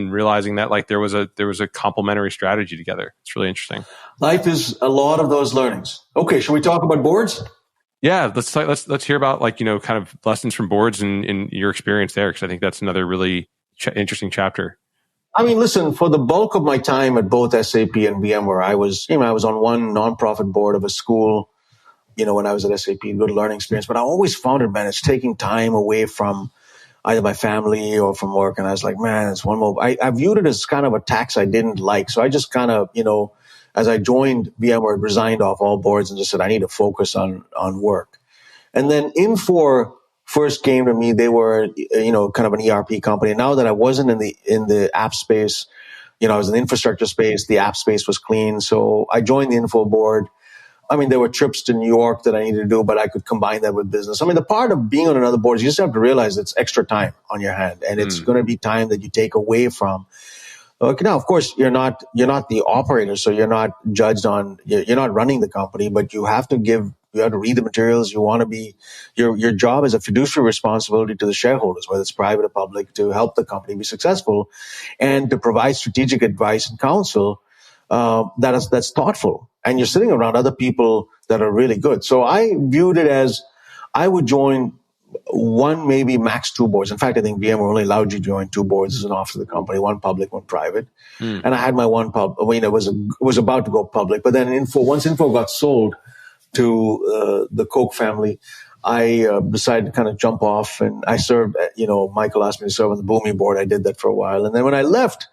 realizing that like there was a complementary strategy together. It's really interesting. Life is a lot of those learnings. Okay, should we talk about boards? Yeah, let's hear about like kind of lessons from boards and your experience there, because I think that's another really interesting chapter. I mean, listen, for the bulk of my time at both SAP and VMware, I was on one nonprofit board of a school, when I was at SAP, good learning experience. But I always found it, man, it's taking time away from either my family or from work. And I was like, man, it's one more. I viewed it as kind of a tax I didn't like. So I just kind of, as I joined VMware, resigned off all boards and just said, I need to focus on work. And then Infor first came to me. They were, kind of an ERP company. Now that I wasn't in the app space, I was in the infrastructure space. The app space was clean. So I joined the Info board. I mean, there were trips to New York that I needed to do, but I could combine that with business. I mean, the part of being on another board is you just have to realize it's extra time on your hand, and it's going to be time that you take away from. Now, of course, you're not the operator, so you're not judged on. You're not running the company, but you have to read the materials. You want to be, your job is a fiduciary responsibility to the shareholders, whether it's private or public, to help the company be successful and to provide strategic advice and counsel that's thoughtful. And you're sitting around other people that are really good. So I viewed it as I would join one, maybe max two boards. In fact, I think VMware only allowed you to join two boards as an officer of the company, one public, one private. And I had my one it was about to go public, but then once Info got sold to the Koch family, I decided to kind of jump off, and I served, Michael asked me to serve on the Boomi board. I did that for a while. And then when I left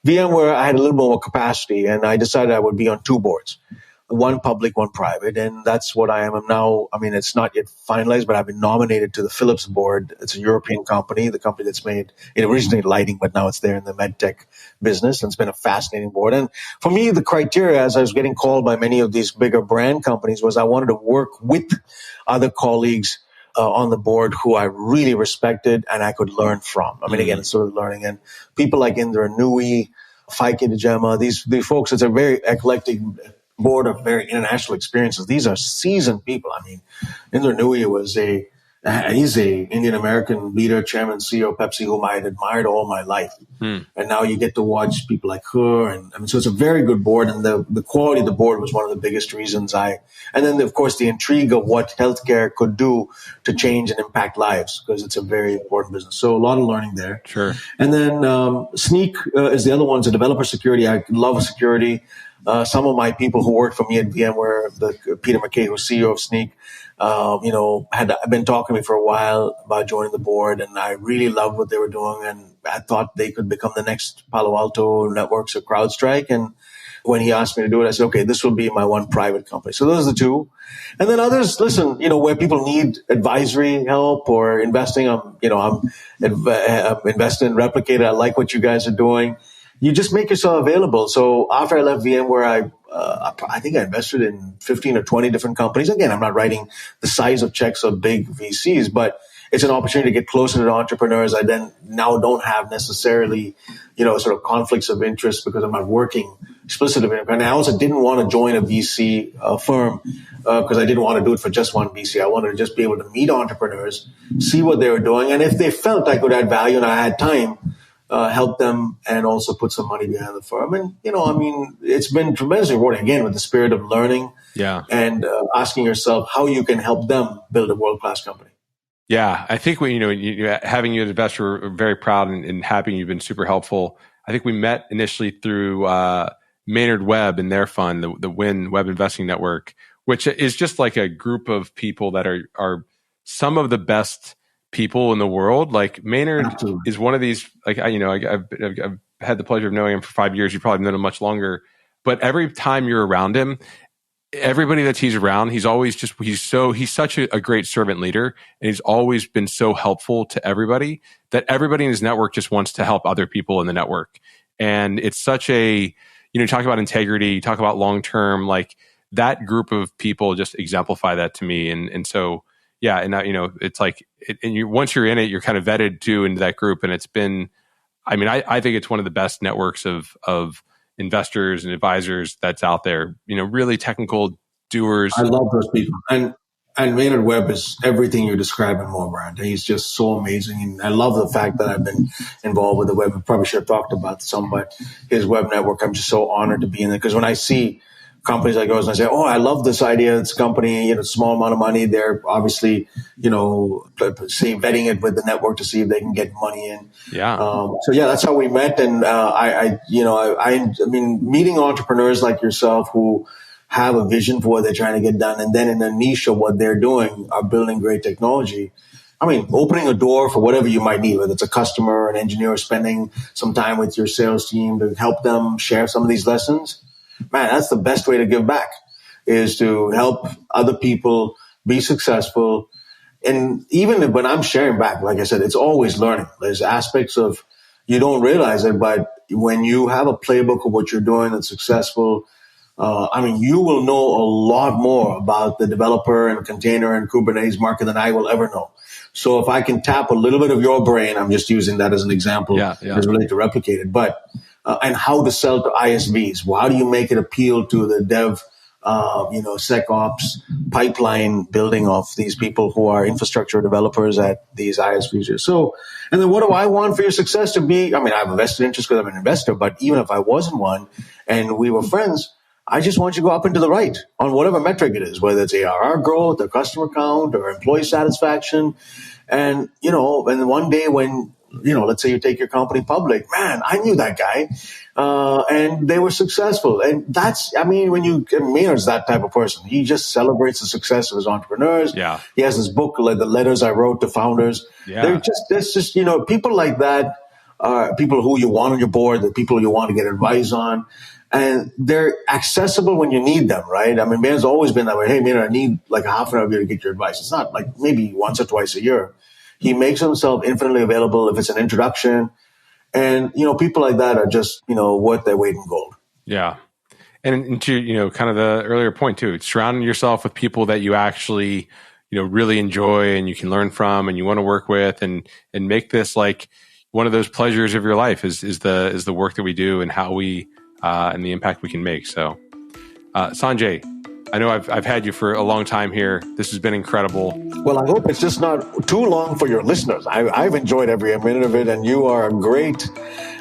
VMware, I had a little more capacity, and I decided I would be on two boards, one public, one private. And that's what I am now. I mean, it's not yet finalized, but I've been nominated to the Philips board. It's a European company, the company that's made, it originated lighting, but now it's there in the medtech business. And it's been a fascinating board. And for me, the criteria, as I was getting called by many of these bigger brand companies, was I wanted to work with other colleagues on the board who I really respected and I could learn from. I mean, again, it's sort of learning. And people like Indra Nui, Faike Dejema, these folks, it's a very eclectic board of very international experiences. These are seasoned people. I mean, Indra Nui he's a Indian American leader, chairman, CEO of Pepsi, whom I had admired all my life. And now you get to watch people like her. And I mean, so it's a very good board. And the quality of the board was one of the biggest reasons and then of course the intrigue of what healthcare could do to change and impact lives, because it's a very important business. So a lot of learning there. Sure. And then Sneak is the other one. It's a developer security. I love security. Some of my people who worked for me at VMware, Peter McKay, who's CEO of Sneak, had been talking to me for a while about joining the board, and I really loved what they were doing, and I thought they could become the next Palo Alto Networks or CrowdStrike. And when he asked me to do it, I said, okay, this will be my one private company. So those are the two. And then others, listen, where people need advisory help or investing, I'm invested in Replicated. I like what you guys are doing. You just make yourself available. So after I left VMware, I think I invested in 15 or 20 different companies. Again, I'm not writing the size of checks of big VCs, but it's an opportunity to get closer to entrepreneurs. I then now don't have necessarily, sort of conflicts of interest because I'm not working explicitly. And I also didn't want to join a VC firm because I didn't want to do it for just one VC. I wanted to just be able to meet entrepreneurs, see what they were doing, and if they felt I could add value and I had time, help them and also put some money behind the firm. And, it's been tremendously rewarding, again, with the spirit of learning and asking yourself how you can help them build a world-class company. Yeah, I think having you as an investor, we're very proud and happy. You've been super helpful. I think we met initially through Maynard Webb and their fund, the WIN Web Investing Network, which is just like a group of people that are some of the best people in the world. Like Maynard is one of these, like, I've had the pleasure of knowing him for 5 years. You probably known him much longer, but every time you're around him, everybody that he's around, he's such a great servant leader. And he's always been so helpful to everybody that everybody in his network just wants to help other people in the network. And it's such a, you talk about integrity, you talk about long-term, like that group of people just exemplify that to me. And so, yeah. And it's like, once you're in it, you're kind of vetted too into that group. And it's been, I think it's one of the best networks of investors and advisors that's out there, really technical doers. I love those people. And Maynard Webb is everything you describe and more, Brad. He's just so amazing. And I love the fact that I've been involved with the web. I probably should have talked about some, but his web network, I'm just so honored to be in it. Because when I see companies like yours and I say, oh, I love this idea, this company, small amount of money, they're obviously, vetting it with the network to see if they can get money in. Yeah. So yeah, that's how we met. And meeting entrepreneurs like yourself who have a vision for what they're trying to get done, and then in a niche of what they're doing are building great technology. Opening a door for whatever you might need, whether it's a customer, an engineer, spending some time with your sales team to help them share some of these lessons. Man, that's the best way to give back, is to help other people be successful. And even when I'm sharing back, like I said, it's always learning. There's aspects of, you don't realize it, but when you have a playbook of what you're doing that's successful, you will know a lot more about the developer and container and Kubernetes market than I will ever know. So if I can tap a little bit of your brain, I'm just using that as an example as related to Replicated, but and how to sell to ISVs. Well, how do you make it appeal to the dev, SecOps pipeline building of these people who are infrastructure developers at these ISVs? So, and then what do I want for your success to be? I have a vested interest because I'm an investor, but even if I wasn't one and we were friends, I just want you to go up and to the right on whatever metric it is, whether it's ARR growth or customer count or employee satisfaction. And, and one day when, let's say you take your company public, man, I knew that guy, and they were successful. And that's, Maynard's that type of person. He just celebrates the success of his entrepreneurs. Yeah. He has this book, like the letters I wrote to founders. Yeah. There's just, people like that are people who you want on your board, the people you want to get advice on. And they're accessible when you need them, right? Maynard's always been that way. Hey, Maynard, I need like a half an hour of you to get your advice. It's not like maybe once or twice a year. He makes himself infinitely available if it's an introduction. And, people like that are just, worth their weight in gold. Yeah. And to, kind of the earlier point too, surrounding yourself with people that you actually, really enjoy and you can learn from and you want to work with and make this like one of those pleasures of your life is the work that we do and how we, and the impact we can make. So, Sanjay, I know I've had you for a long time here. This has been incredible. Well, I hope it's just not too long for your listeners. I've enjoyed every minute of it, and you are a great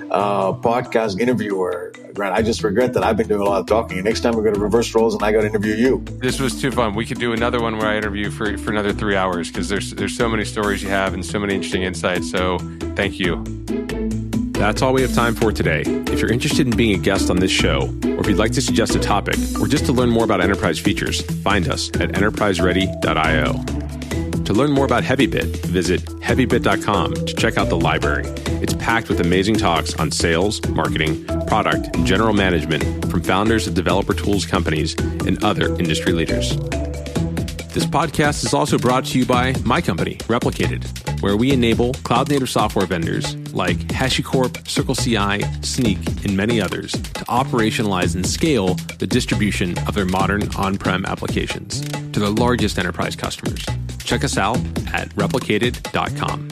podcast interviewer, Grant. I just regret that I've been doing a lot of talking. Next time we're going to reverse roles, and I got to interview you. This was too fun. We could do another one where I interview for another 3 hours because there's so many stories you have and so many interesting insights. So thank you. That's all we have time for today. If you're interested in being a guest on this show, or if you'd like to suggest a topic, or just to learn more about enterprise features, find us at enterpriseready.io. To learn more about Heavybit, visit heavybit.com to check out the library. It's packed with amazing talks on sales, marketing, product, and general management from founders of developer tools companies and other industry leaders. This podcast is also brought to you by my company, Replicated, where we enable cloud-native software vendors like HashiCorp, CircleCI, Sneak, and many others to operationalize and scale the distribution of their modern on-prem applications to the largest enterprise customers. Check us out at replicated.com.